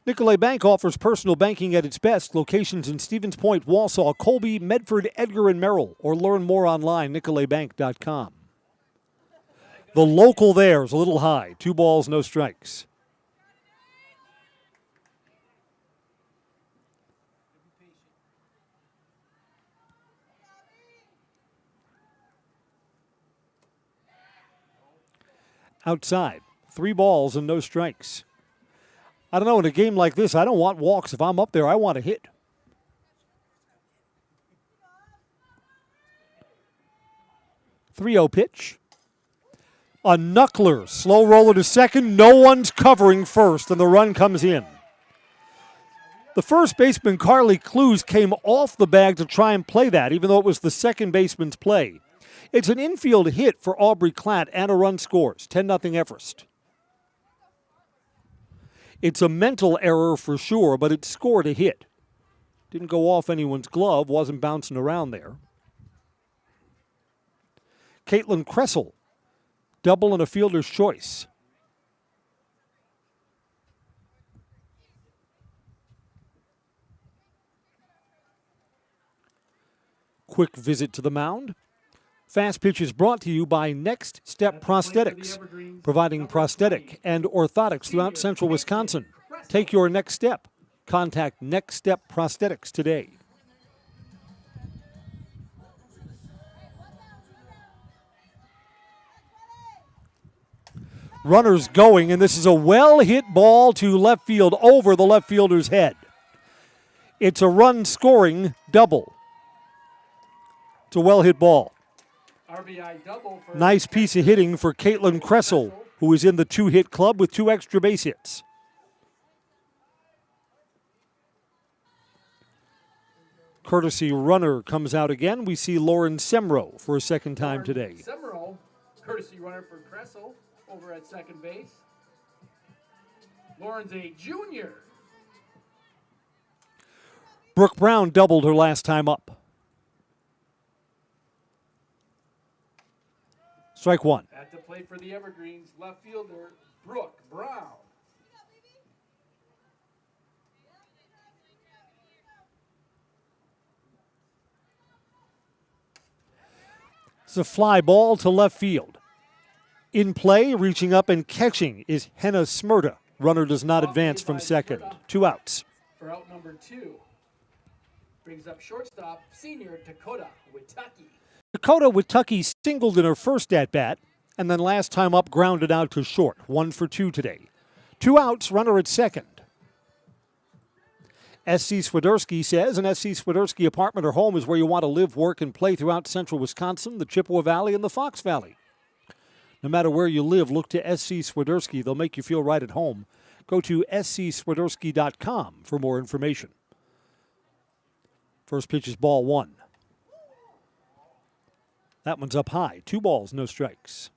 Nicolet Bank offers personal banking at its best. Locations in Stevens Point, Wausau, Colby, Medford, Edgar, and Merrill. Or learn more online, nicoletbank.com. The local there is a little high. 2 balls, no strikes. Outside, 3 balls and no strikes. I don't know, in a game like this, I don't want walks. If I'm up there, I want to hit. .30 pitch. A knuckler. Slow roller to second. No one's covering first, and the run comes in. The first baseman, Carly Clues, came off the bag to try and play that, even though it was the second baseman's play. It's an infield hit for Aubrey Klatt and a run scores, 10-0 Everest. It's a mental error for sure, but it scored a hit. Didn't go off anyone's glove, wasn't bouncing around there. Caitlin Kressel, double and a fielder's choice. Quick visit to the mound. Fast Pitch is brought to you by Next Step Prosthetics, providing prosthetic and orthotics throughout central Wisconsin. Take your next step. Contact Next Step Prosthetics today. Runners going, and this is a well-hit ball to left field over the left fielder's head. It's a run-scoring double. It's a well-hit ball. RBI double for nice piece of hitting for Caitlin Kressel, who is in the two-hit club with 2 extra base hits. Courtesy runner comes out again. We see Lauren Semro for a second time today. Semro, courtesy runner for Kressel over at second base. Lauren's a junior. Brooke Brown doubled her last time up. Strike one. At the plate for the Evergreens, left fielder Brooke Brown. It's a fly ball to left field. In play, reaching up and catching is Henna Smyrda. Runner does not advance from second. 2 outs. For out number 2. Brings up shortstop, senior Dakota Witaki. Dakota Witaki singled in her first at-bat, and then last time up grounded out to short. 1 for 2 today. 2 outs, runner at second. S.C. Swiderski says an S.C. Swiderski apartment or home is where you want to live, work, and play throughout central Wisconsin, the Chippewa Valley, and the Fox Valley. No matter where you live, look to S.C. Swiderski. They'll make you feel right at home. Go to scswiderski.com for more information. First pitch is ball 1. That one's up high. 2 balls, no strikes.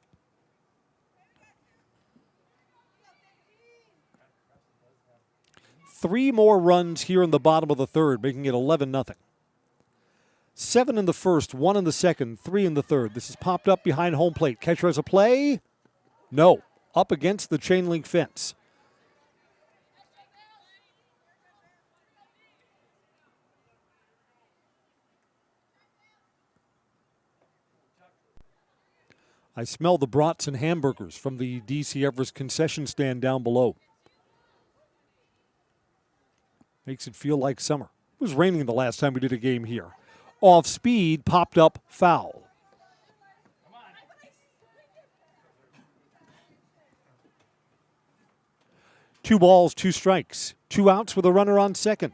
Three more runs here in the bottom of the third, making it 11-0. 7 in the first, 1 in the second, 3 in the third. This is popped up behind home plate. Catcher has a play. No. Up against the chain link fence. I smell the brats and hamburgers from the DC Everest concession stand down below. Makes it feel like summer. It was raining the last time we did a game here. Off speed, popped up, foul. Two balls, 2 strikes. 2 outs with a runner on second.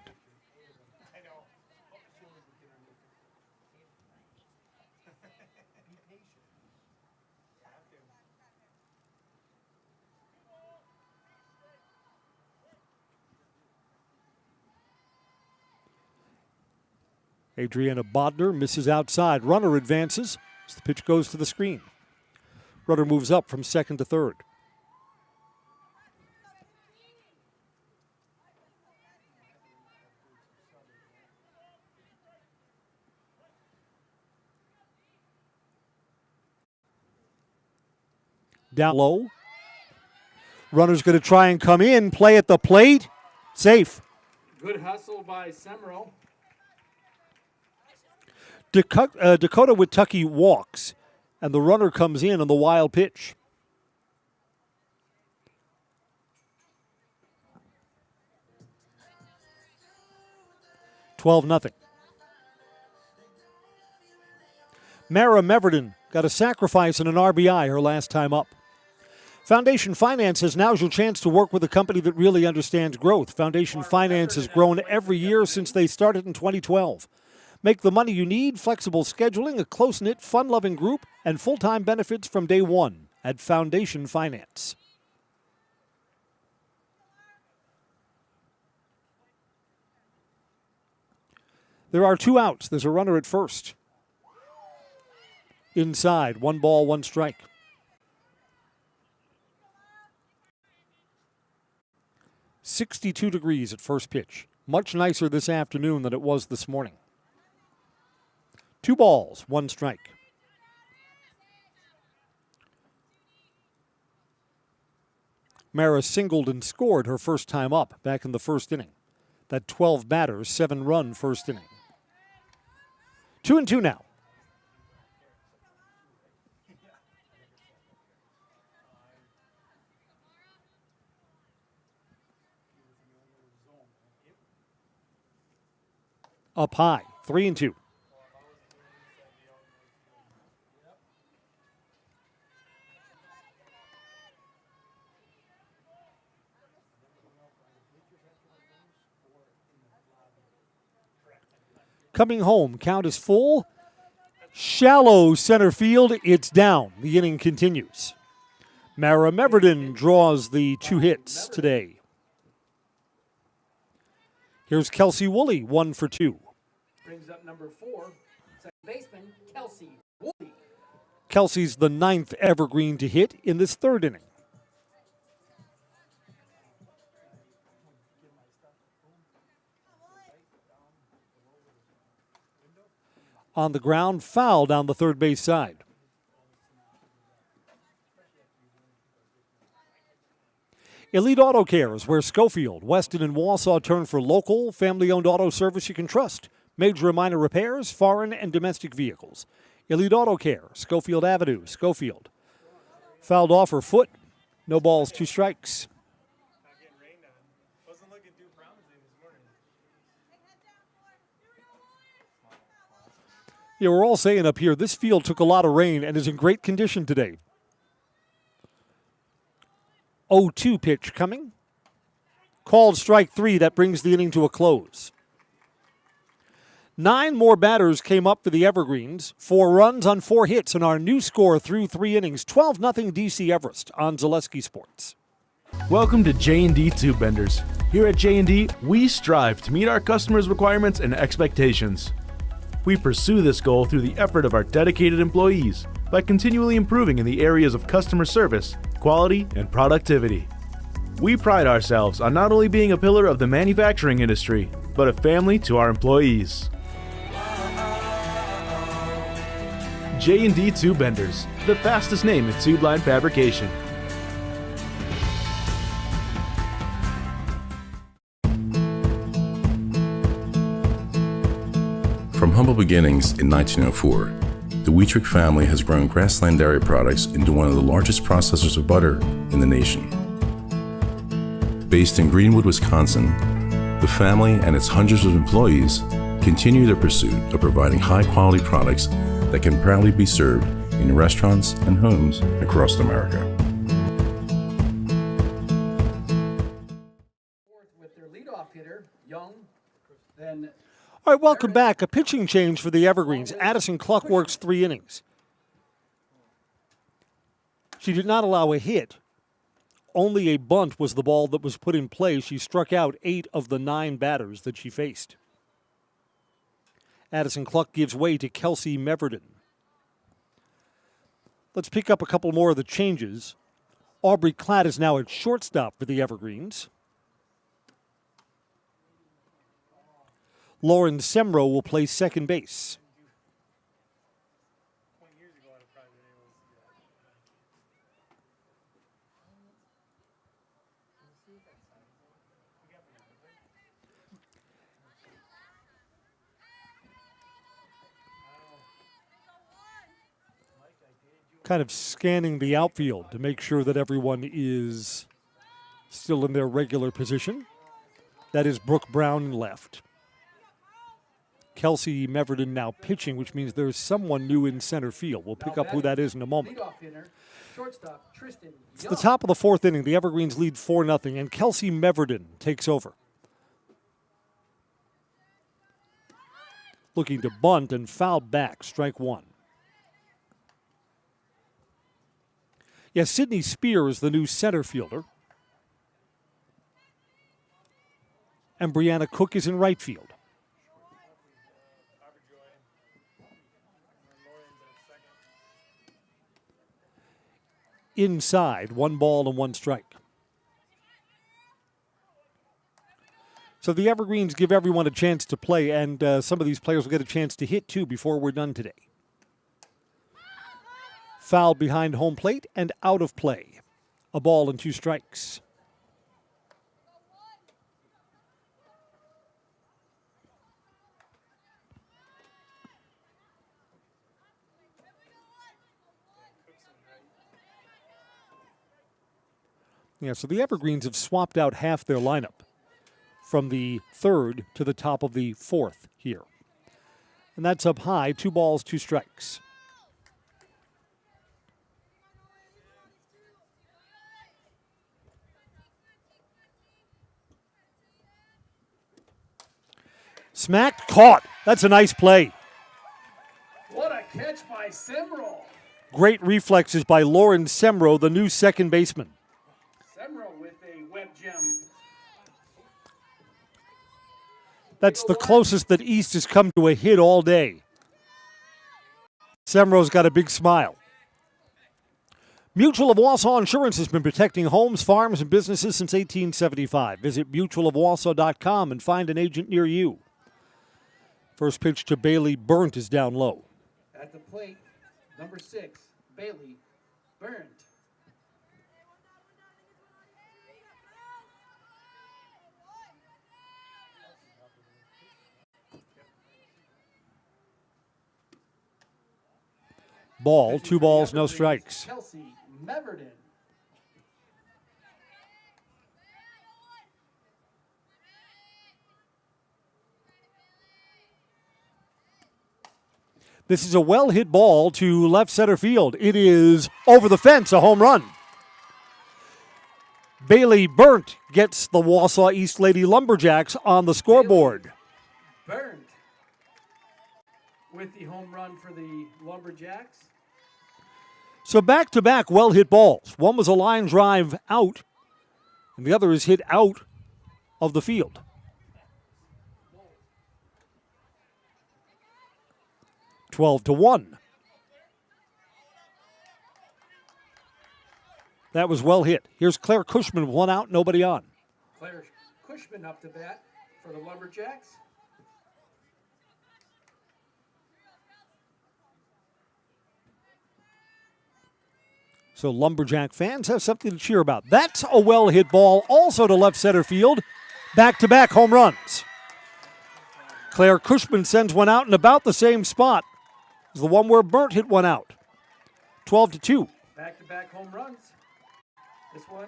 Adriana Bodner misses outside. Runner advances as the pitch goes to the screen. Runner moves up from second to third. Down low. Runner's going to try and come in, play at the plate. Safe. Good hustle by Semro. Dakota Witaki walks, and the runner comes in on the wild pitch. $12-0. Mara Meverden got a sacrifice and an RBI her last time up. Foundation Finance says now's your chance to work with a company that really understands growth. Foundation Finance has grown every year since they started in 2012. Make the money you need, flexible scheduling, a close-knit, fun-loving group, and full-time benefits from day one at Foundation Finance. There are 2 outs. There's a runner at first. Inside, 1 ball, 1 strike. .62 degrees at first pitch. Much nicer this afternoon than it was this morning. 2 balls, 1 strike. Mara singled and scored her first time up back in the first inning. That 12 batters, 7-run first inning. 2-2 now. Up high, 3-2. Coming home, count is full. Shallow center field, it's down. The inning continues. Mara Meverden draws the 2 hits today. Here's Kelsey Woolley, 1 for 2. Brings up number 4, second baseman Kelsey Woolley. Kelsey's the 9th evergreen to hit in this 3rd inning. On the ground, foul down the third base side. Elite Auto Care is where Schofield, Weston, and Wausau turn for local, family-owned auto service you can trust. Major and minor repairs, foreign and domestic vehicles. Elite Auto Care, Schofield Avenue, Schofield. Fouled off her foot. No balls, 2 strikes. Yeah, we're all saying up here, this field took a lot of rain and is in great condition today. 0-2 pitch coming. Called strike 3. That brings the inning to a close. 9 more batters came up for the Evergreens. 4 runs on 4 hits, and our new score through 3 innings, 12-0 DC Everest on Zaleski Sports. Welcome to J&D Tube Benders. Here at J&D, we strive to meet our customers' requirements and expectations. We pursue this goal through the effort of our dedicated employees by continually improving in the areas of customer service, quality, and productivity. We pride ourselves on not only being a pillar of the manufacturing industry, but a family to our employees. J&D Tube Benders, the fastest name in tube line fabrication. From humble beginnings in 1904, the Wheatrick family has grown Grassland Dairy Products into one of the largest processors of butter in the nation. Based in Greenwood, Wisconsin, the family and its hundreds of employees continue their pursuit of providing high-quality products that can proudly be served in restaurants and homes across America. With their leadoff hitter, Young, then All right, welcome back. A pitching change for the Evergreens. Addison Cluck works 3 innings. She did not allow a hit. Only a bunt was the ball that was put in play. She struck out 8 of the 9 batters that she faced. Addison Cluck gives way to Kelsey Meverden. Let's pick up a couple more of the changes. Aubrey Klatt is now at shortstop for the Evergreens. Lauren Semro will play second base. Kind of scanning the outfield to make sure that everyone is still in their regular position. That is Brooke Brown in left. Kelsey Meverden now pitching, which means there's someone new in center field. We'll pick up who that is in a moment. It's the top of the 4th inning. The Evergreens lead 4-0, and Kelsey Meverden takes over. Looking to bunt and foul back, strike 1. Yes, Sydney Spear is the new center fielder. And Brianna Cook is in right field. inside. 1 ball and 1 strike. So the Evergreens give everyone a chance to play, and some of these players will get a chance to hit, too, before we're done today. Foul behind home plate and out of play. A ball and 2 strikes. Yeah, so the Evergreens have swapped out half their lineup from the 3rd to the top of the 4th here. And that's up high, 2 balls, 2 strikes. Smacked, caught. That's a nice play. What a catch by Semro. Great reflexes by Lauren Semro, the new second baseman. Semro with a web gem. That's the closest that East has come to a hit all day. Semro's got a big smile. Mutual of Wausau Insurance has been protecting homes, farms, and businesses since 1875. Visit mutualofwausau.com and find an agent near you. First pitch to Bailey Burnt is down low. At the plate, number 6, Bailey Burnt. Ball, 2 balls, no strikes. Kelsey Meverden. This is a well-hit ball to left center field. It is over the fence, a home run. Bailey Burnt gets the Wausau East Lady Lumberjacks on the scoreboard. Burnt with the home run for the Lumberjacks. So back-to-back well-hit balls. One was a line drive out, and the other is hit out of the field. (12-1). That was well hit. Here's Claire Cushman, 1 out, nobody on. Claire Cushman up to bat for the Lumberjacks. So Lumberjack fans have something to cheer about. That's a well-hit ball also to left center field. Back-to-back home runs. Claire Cushman sends one out in about the same spot as the one where Burnt hit one out. 12-2. Back-to-back home runs. This one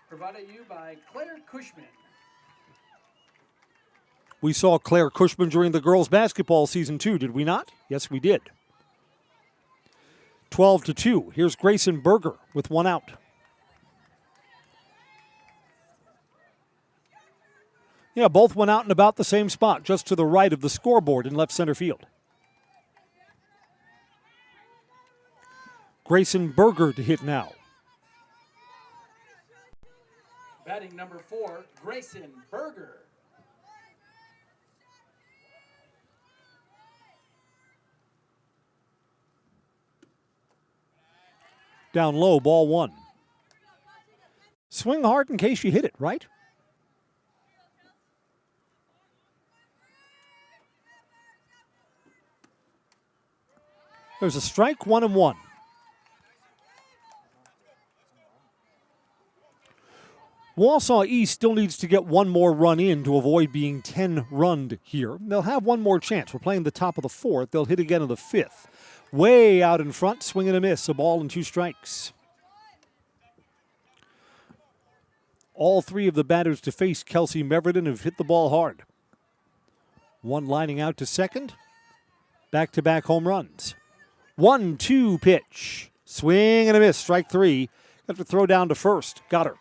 provided you by Claire Cushman. We saw Claire Cushman during the girls' basketball season, too, did we not? Yes, we did. 12-2. Here's Grayson Berger with 1 out. Yeah, both went out in about the same spot, just to the right of the scoreboard in left center field. Grayson Berger to hit now. Batting number 4, Grayson Berger. Down low, ball 1. Swing hard in case you hit it, right? There's a strike, 1-1. Wausau East still needs to get one more run in to avoid being 10-runned here. They'll have one more chance. We're playing the top of the 4th. They'll hit again in the 5th. Way out in front, swing and a miss. A ball and 2 strikes. All 3 of the batters to face Kelsey Meverden have hit the ball hard. One lining out to second. Back-to-back home runs. 1-2 pitch. Swing and a miss. Strike 3. Got to throw down to first. Got her.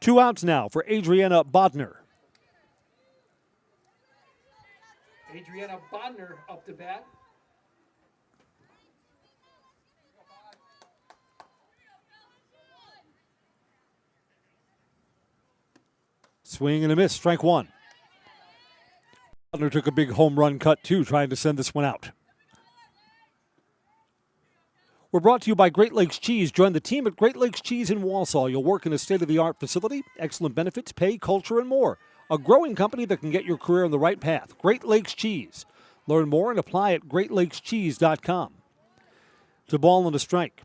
2 outs now for Adriana Bodner. Adriana Bodner up to bat. Swing and a miss. Strike 1. Hunter took a big home run cut, too, trying to send this one out. We're brought to you by Great Lakes Cheese. Join the team at Great Lakes Cheese in Wausau. You'll work in a state-of-the-art facility, excellent benefits, pay, culture, and more. A growing company that can get your career on the right path. Great Lakes Cheese. Learn more and apply at greatlakescheese.com. To ball and a strike.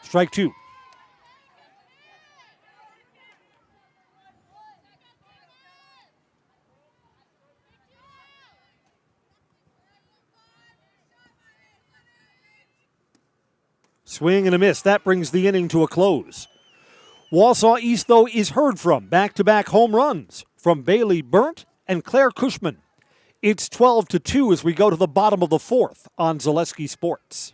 Strike two. Swing and a miss. That brings the inning to a close. Wausau East, though, is heard from. Back-to-back home runs from Bailey Burnt and Claire Cushman. It's 12-2 as we go to the bottom of the fourth on Zaleski Sports.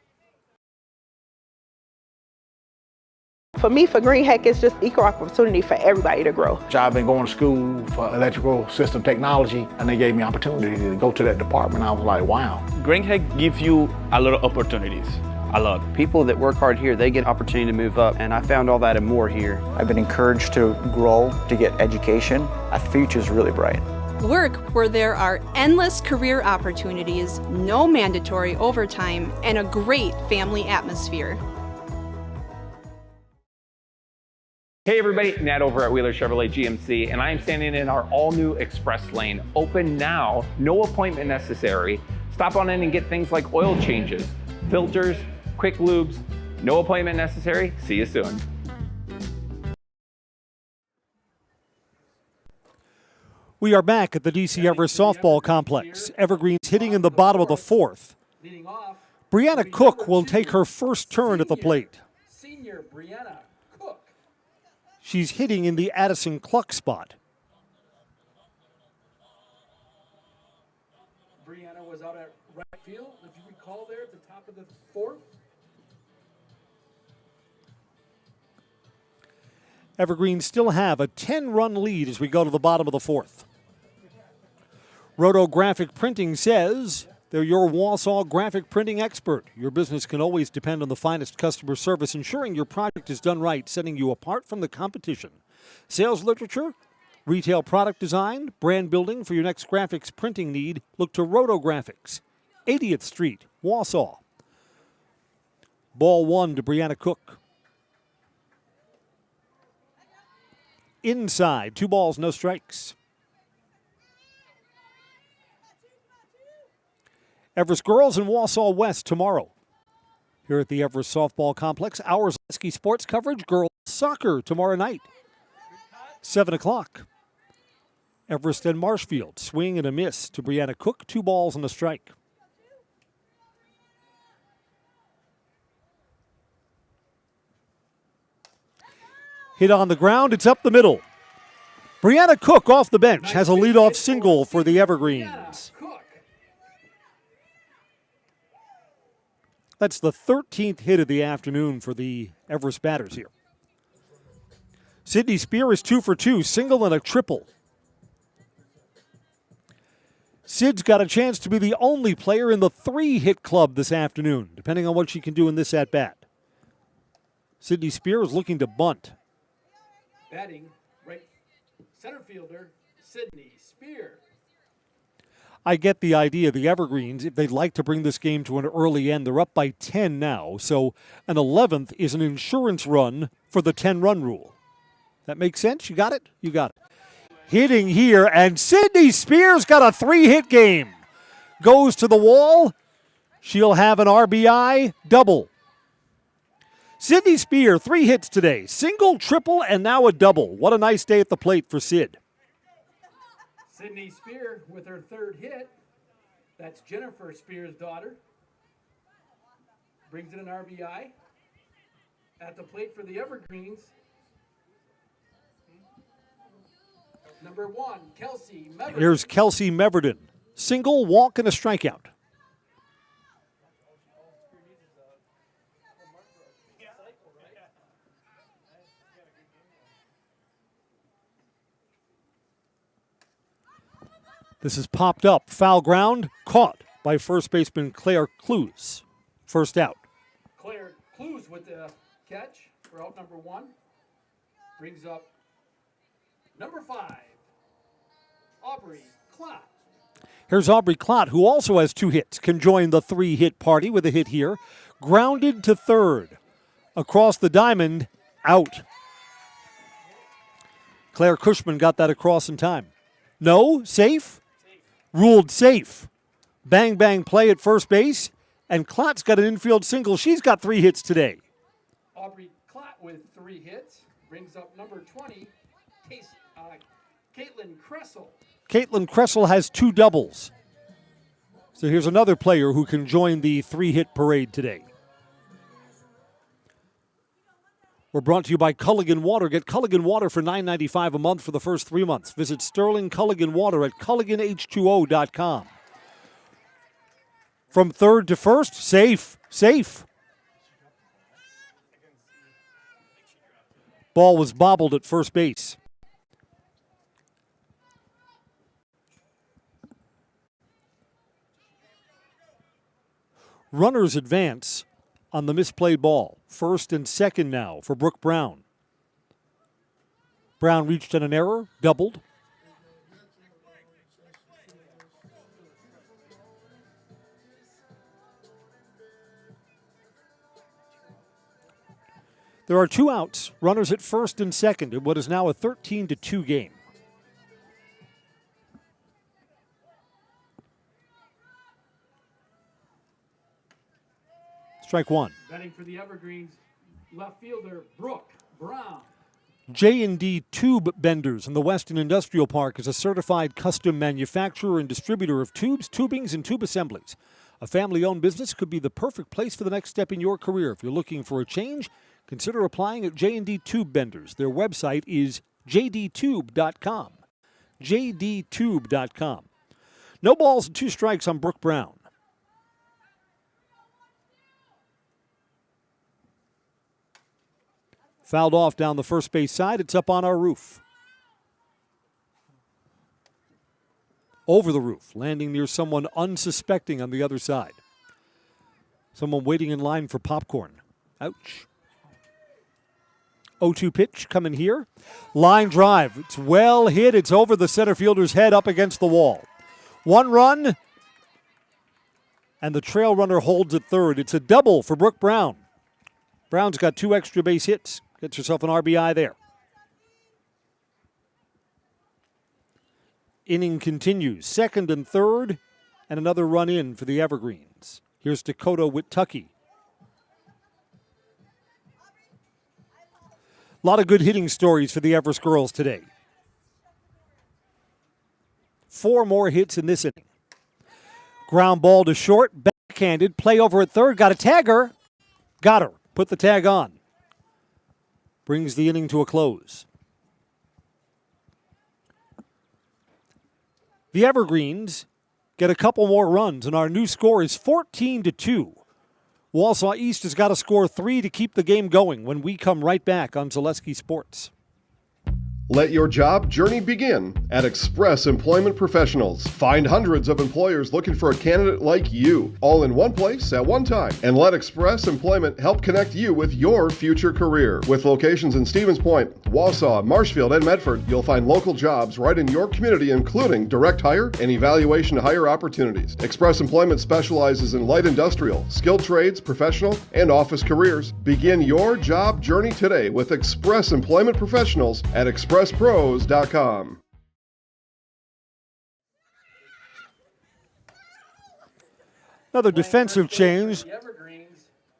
For me, for Green Heck, it's just equal opportunity for everybody to grow. I've been going to school for electrical system technology, and they gave me opportunity to go to that department. I was like, wow. Green Heck gives you a lot of opportunities. A lot. People that work hard here, they get opportunity to move up, and I found all that and more here. I've been encouraged to grow, to get education. Our future's really bright. Work where there are endless career opportunities, no mandatory overtime, and a great family atmosphere. Hey everybody, Nat over at Wheeler Chevrolet GMC, and I am standing in our all-new Express Lane. Open now, no appointment necessary. Stop on in and get things like oil changes, filters, quick lubes, no appointment necessary. See you soon. We are back at the DC Everest softball complex. Evergreen's hitting in the bottom of the fourth. Brianna Cook will take her first turn at the plate. Senior Brianna Cook. She's hitting in the Addison Cluck spot. Brianna was out at right field, if you recall, there at the top of the fourth. Evergreen still have a 10-run lead as we go to the bottom of the fourth. Roto Graphic Printing says they're your Wausau graphic printing expert. Your business can always depend on the finest customer service, ensuring your project is done right, setting you apart from the competition. Sales literature, retail product design, brand building for your next graphics printing need. Look to Roto Graphics, 80th Street, Wausau. Ball one to Brianna Cook. Inside, 2 balls, no strikes. Everest girls and Wausau West tomorrow. Here at the Everest Softball Complex, our Zaleski sports coverage, girls soccer tomorrow night, 7 o'clock. Everest and Marshfield, swing and a miss to Brianna Cook, 2 balls and a strike. Hit on the ground, it's up the middle. Brianna Cook off the bench has a leadoff single for the Evergreens. That's the 13th hit of the afternoon for the Everest batters here. Sydney Spear is 2 for 2, single and a triple. Sid's got a chance to be the only player in the 3-hit club this afternoon, depending on what she can do in this at-bat. Sydney Spear is looking to bunt. Batting, right center fielder, Sydney Spear. I get the idea. The Evergreens, if they'd like to bring this game to an early end, they're up by 10 now. So an 11th is an insurance run for the 10-run rule. That makes sense? You got it? You got it. Hitting here, and Sydney Spear's got a 3-hit game. Goes to the wall. She'll have an RBI double. Sydney Spear, 3 hits today. Single, triple, and now a double. What a nice day at the plate for Sid. Sydney Spear with her 3rd hit. That's Jennifer Spear's daughter. Brings in an RBI. At the plate for the Evergreens, number 1, Kelsey Meverden. Here's Kelsey Meverden. Single, walk, and a strikeout. This is popped up. Foul ground, caught by first baseman Claire Clues. First out. Claire Clues with the catch for out number 1. Brings up Number 5, Aubrey Klott. Here's Aubrey Klott, who also has 2 hits, can join the 3-hit party with a hit here. Grounded to third. Across the diamond, out. Claire Cushman got that across in time. No, safe? Ruled safe. Bang, bang play at first base. And Klott's got an infield single. She's got 3 hits today. Aubrey Klott with 3 hits brings up number 20, Caitlin Kressel. Caitlin Kressel has 2 doubles. So here's another player who can join the 3-hit parade today. We're brought to you by Culligan Water. Get Culligan Water for $9.95 a month for the first 3 months. Visit Sterling Culligan Water at CulliganH2O.com. From third to first, safe. Ball was bobbled at first base. Runners advance on the misplayed ball. First and second now for Brooke Brown. Brown reached on an error, doubled. There are 2 outs, runners at first and second in what is now a 13-2 game. Strike 1. Batting for the Evergreens, left fielder Brooke Brown. J&D Tube Benders in the Weston Industrial Park is a certified custom manufacturer and distributor of tubes, tubings, and tube assemblies. A family-owned business could be the perfect place for the next step in your career. If you're looking for a change, consider applying at J&D Tube Benders. Their website is jdtube.com. jdtube.com. No balls and 2 strikes on Brooke Brown. Fouled off down the first base side. It's up on our roof. Over the roof, landing near someone unsuspecting on the other side. Someone waiting in line for popcorn. Ouch. 0-2 pitch coming here. Line drive. It's well hit. It's over the center fielder's head up against the wall. 1 run. And the trail runner holds at third. It's a double for Brooke Brown. Brown's got 2 extra base hits. Gets herself an RBI there. Inning continues. Second and third, and another run in for the Evergreens. Here's Dakota Witucky. A lot of good hitting stories for the Everest girls today. 4 more hits in this inning. Ground ball to short, backhanded, play over at third, got a tagger. Got her, put the tag on. Brings the inning to a close. The Evergreens get a couple more runs, and our new score is 14-2. Wausau East has got to score 3 to keep the game going when we come right back on Zaleski Sports. Let your job journey begin at Express Employment Professionals. Find hundreds of employers looking for a candidate like you, all in one place at one time. And let Express Employment help connect you with your future career. With locations in Stevens Point, Wausau, Marshfield, and Medford, you'll find local jobs right in your community, including direct hire and evaluation to hire opportunities. Express Employment specializes in light industrial, skilled trades, professional, and office careers. Begin your job journey today with Express Employment Professionals at expresspros.com. Another defensive change.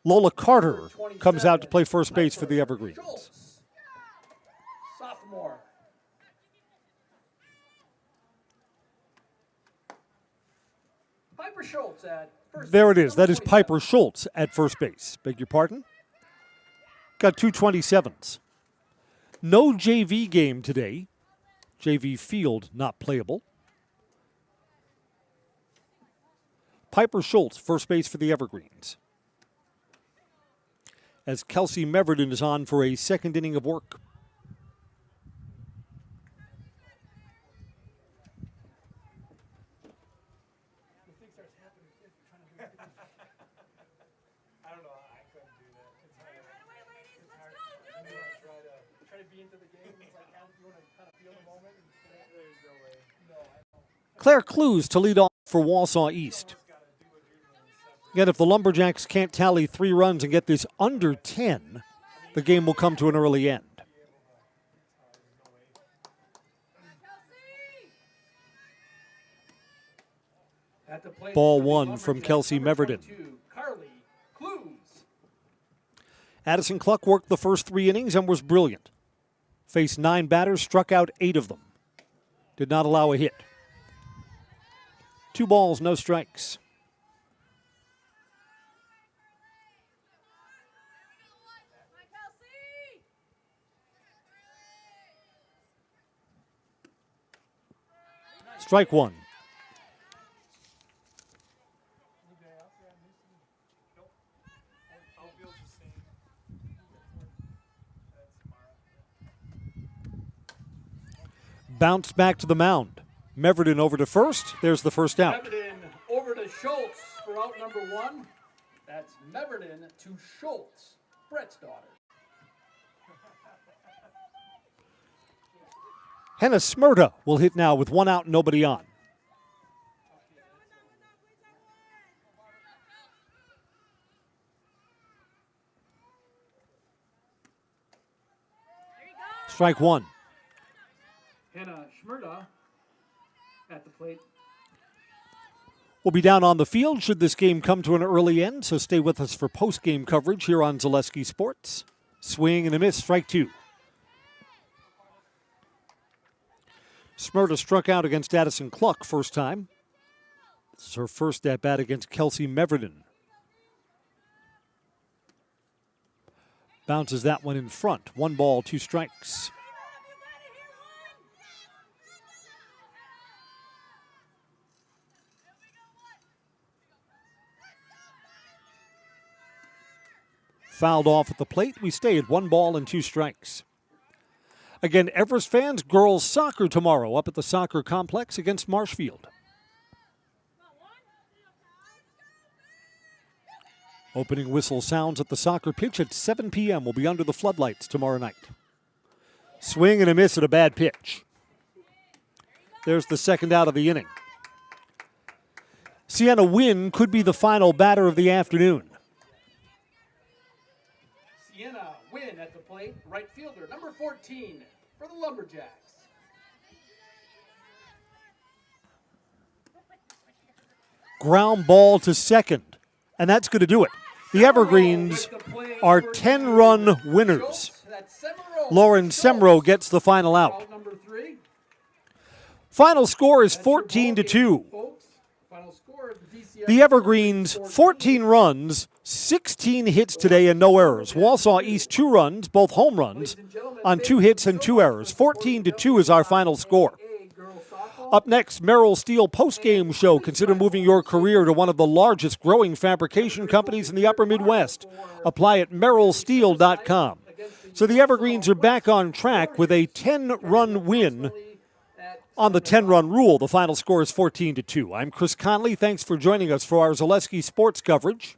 Lola Carter comes out to play first base for the Evergreens. Sophomore. Piper Schultz at first. There it is. That is Piper Schultz at first base. Beg your pardon? Got 2 27s. No JV game today. JV field not playable. Piper Schultz, first base for the Evergreens. As Kelsey Meverden is on for a second inning of work. Claire Clues to lead off for Wausau East. Again, if the Lumberjacks can't tally 3 runs and get this under 10, the game will come to an early end. Ball 1 from Kelsey Meverden. Addison Cluck worked the first 3 innings and was brilliant. Faced 9 batters, struck out 8 of them. Did not allow a hit. 2 balls, no strikes. Strike 1. Bounced back to the mound. Meverden over to first. There's the first out. Meverden over to Schultz for out number 1. That's Meverden to Schultz, Brett's daughter. Henna Smyrda will hit now with 1 out and nobody on. Strike 1. Henna Smyrda at the plate. We'll be down on the field should this game come to an early end, so stay with us for post-game coverage here on Zaleski Sports. Swing and a miss, strike 2. Smyrda struck out against Addison Cluck first time. This is her first at-bat against Kelsey Meverden. Bounces that one in front. 1 ball, 2 strikes. Fouled off at the plate. We stay at 1 ball and 2 strikes. Again, Everest fans, girls soccer tomorrow up at the soccer complex against Marshfield. Opening whistle sounds at the soccer pitch at 7 p.m. We'll be under the floodlights tomorrow night. Swing and a miss at a bad pitch. There's the second out of the inning. Sienna Wynn could be the final batter of the afternoon. Sienna Wynn at the plate, right fielder, number 14 for the Lumberjacks. Ground ball to second, and that's going to do it. The Evergreens are 10-run winners. Lauren Semro gets the final out. Final score is 14-2. The Evergreens, 14 runs, 16 hits today and no errors. Wausau East, 2 runs, both home runs, on 2 hits and 2 errors. 14-2 is our final score. Up next, Merrill Steel postgame show. Consider moving your career to one of the largest growing fabrication companies in the upper Midwest. Apply at merrillsteel.com. So the Evergreens are back on track with a 10-run win on the 10-run rule. The final score is 14-2. I'm Chris Conley. Thanks for joining us for our Zaleski Sports coverage.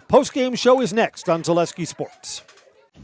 Postgame show is next on Zaleski Sports.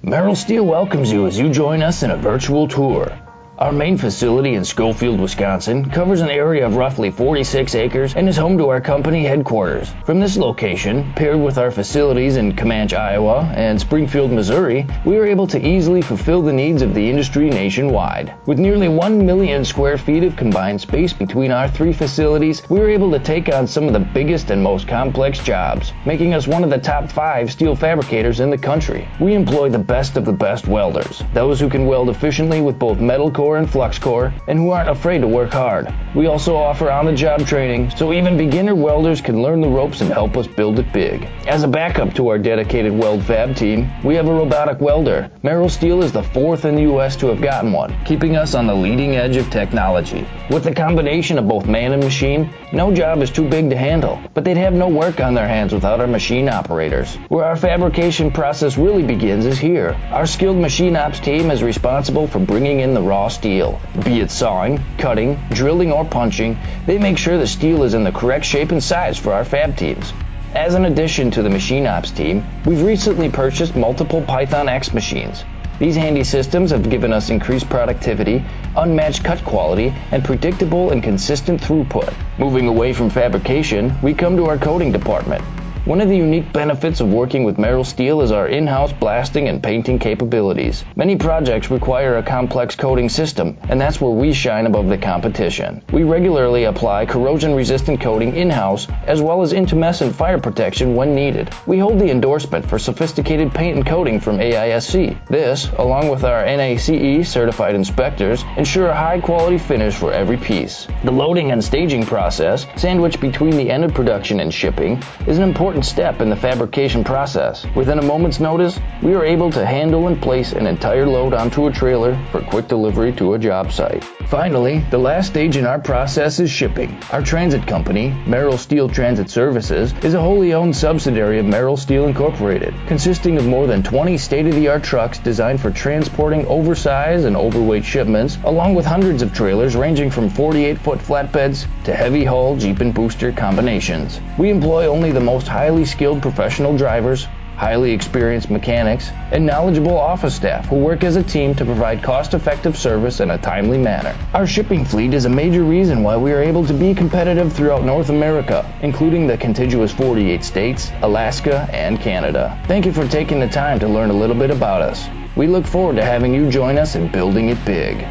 Merrill Steel welcomes you as you join us in a virtual tour. Our main facility in Schofield, Wisconsin covers an area of roughly 46 acres and is home to our company headquarters. From this location, paired with our facilities in Comanche, Iowa and Springfield, Missouri, we are able to easily fulfill the needs of the industry nationwide. With nearly 1 million square feet of combined space between our 3 facilities, we are able to take on some of the biggest and most complex jobs, making us one of the top 5 steel fabricators in the country. We employ the best of the best welders, those who can weld efficiently with both metal core and flux core, and who aren't afraid to work hard. We also offer on-the-job training, so even beginner welders can learn the ropes and help us build it big. As a backup to our dedicated weld fab team, we have a robotic welder. Merrill Steel is the 4th in the U.S. to have gotten one, keeping us on the leading edge of technology. With the combination of both man and machine, no job is too big to handle, but they'd have no work on their hands without our machine operators. Where our fabrication process really begins is here. Our skilled machine ops team is responsible for bringing in the raw steel. Be it sawing, cutting, drilling, or punching, they make sure the steel is in the correct shape and size for our fab teams. As an addition to the machine ops team, we've recently purchased multiple Python X machines. These handy systems have given us increased productivity unmatched cut quality, and predictable and consistent throughput. Moving away from fabrication, we come to our coating department. One of the unique benefits of working with Merrill Steel is our in-house blasting and painting capabilities. Many projects require a complex coating system, and that's where we shine above the competition. We regularly apply corrosion-resistant coating in-house, as well as intumescent fire protection when needed. We hold the endorsement for sophisticated paint and coating from AISC. This, along with our NACE certified inspectors, ensure a high-quality finish for every piece. The loading and staging process, sandwiched between the end of production and shipping, is an important step in the fabrication process. Within a moment's notice, we are able to handle and place an entire load onto a trailer for quick delivery to a job site. Finally, the last stage in our process is shipping. Our transit company, Merrill Steel Transit Services, is a wholly owned subsidiary of Merrill Steel Incorporated, consisting of more than 20 state-of-the-art trucks designed for transporting oversized and overweight shipments, along with hundreds of trailers ranging from 48-foot flatbeds to heavy-haul Jeep and booster combinations. We employ only the most highly skilled professional drivers, highly experienced mechanics, and knowledgeable office staff who work as a team to provide cost-effective service in a timely manner. Our shipping fleet is a major reason why we are able to be competitive throughout North America, including the contiguous 48 states, Alaska, and Canada. Thank you for taking the time to learn a little bit about us. We look forward to having you join us in building it big.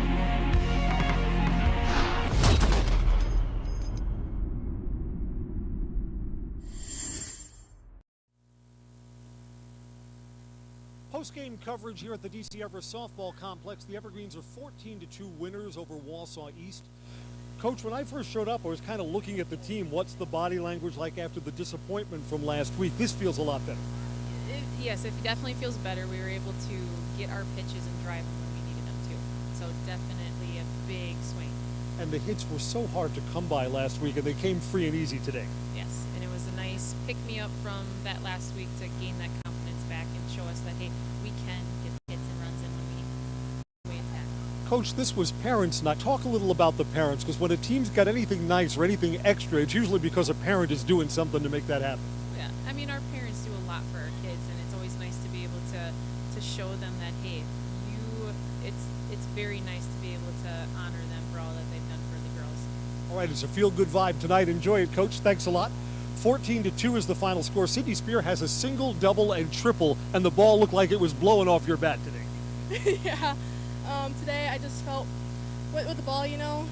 Postgame coverage here at the DC Everest Softball Complex. The Evergreens are 14-2 winners over Wausau East. Coach, when I first showed up, I was kind of looking at the team. What's the body language like after the disappointment from last week? This feels a lot better. Yes, it definitely feels better. We were able to get our pitches and drive them when we needed them to. So definitely a big swing. And the hits were so hard to come by last week, and they came free and easy today. Yes, and it was a nice pick-me-up from that last week to gain that confidence back and show us that, hey, we can get the hits and runs in when we attack. Coach, this was parents' night. Talk a little about the parents, because when a team's got anything nice or anything extra, it's usually because a parent is doing something to make that happen. Yeah, I mean, our parents do a lot for our kids, and it's always nice to be able to show them that, hey, it's very nice to be able to honor them for all that they've done for the girls. All right, it's a feel-good vibe tonight. Enjoy it, Coach. Thanks a lot. 14-2 is the final score. Sydney Spear has a single, double, and triple, and the ball looked like it was blowing off your bat today. Yeah. Today I just felt with the ball, you know,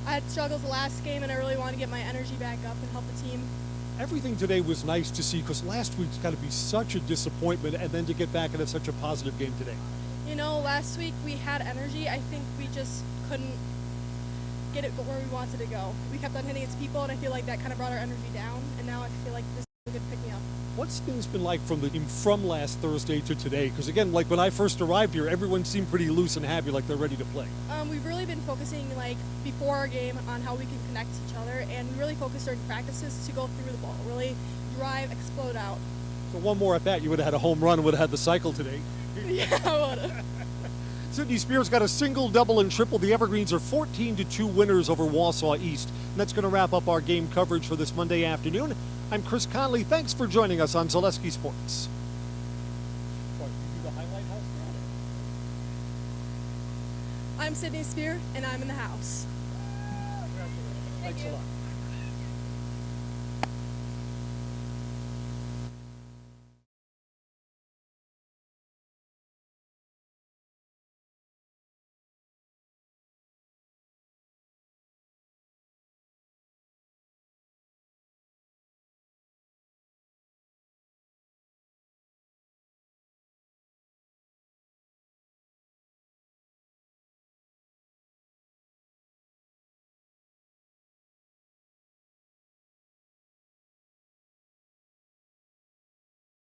I had struggles the last game, and I really wanted to get my energy back up and help the team. Everything today was nice to see, because last week's got to be such a disappointment, and then to get back and have such a positive game today. You know, last week we had energy. I think we just couldn't get it where we wanted to go. We kept on hitting its people, and I feel like that kind of brought our energy down, and now I feel like this is a good pick-me-up. What's things been like from the team from last Thursday to today? Because again, like when I first arrived here, everyone seemed pretty loose and happy, like they're ready to play. We've really been focusing, like, before our game on how we can connect to each other, and we really focused during practices to go through the ball, really drive, explode out. So one more at bat, you would have had a home run and would have had the cycle today. Yeah, I would have. Sydney Spears got a single, double, and triple. The Evergreens are 14-2 winners over Wausau East. And that's going to wrap up our game coverage for this Monday afternoon. I'm Chris Conley. Thanks for joining us on Zaleski Sports. I'm Sydney Spear, and I'm in the house. Thanks a lot.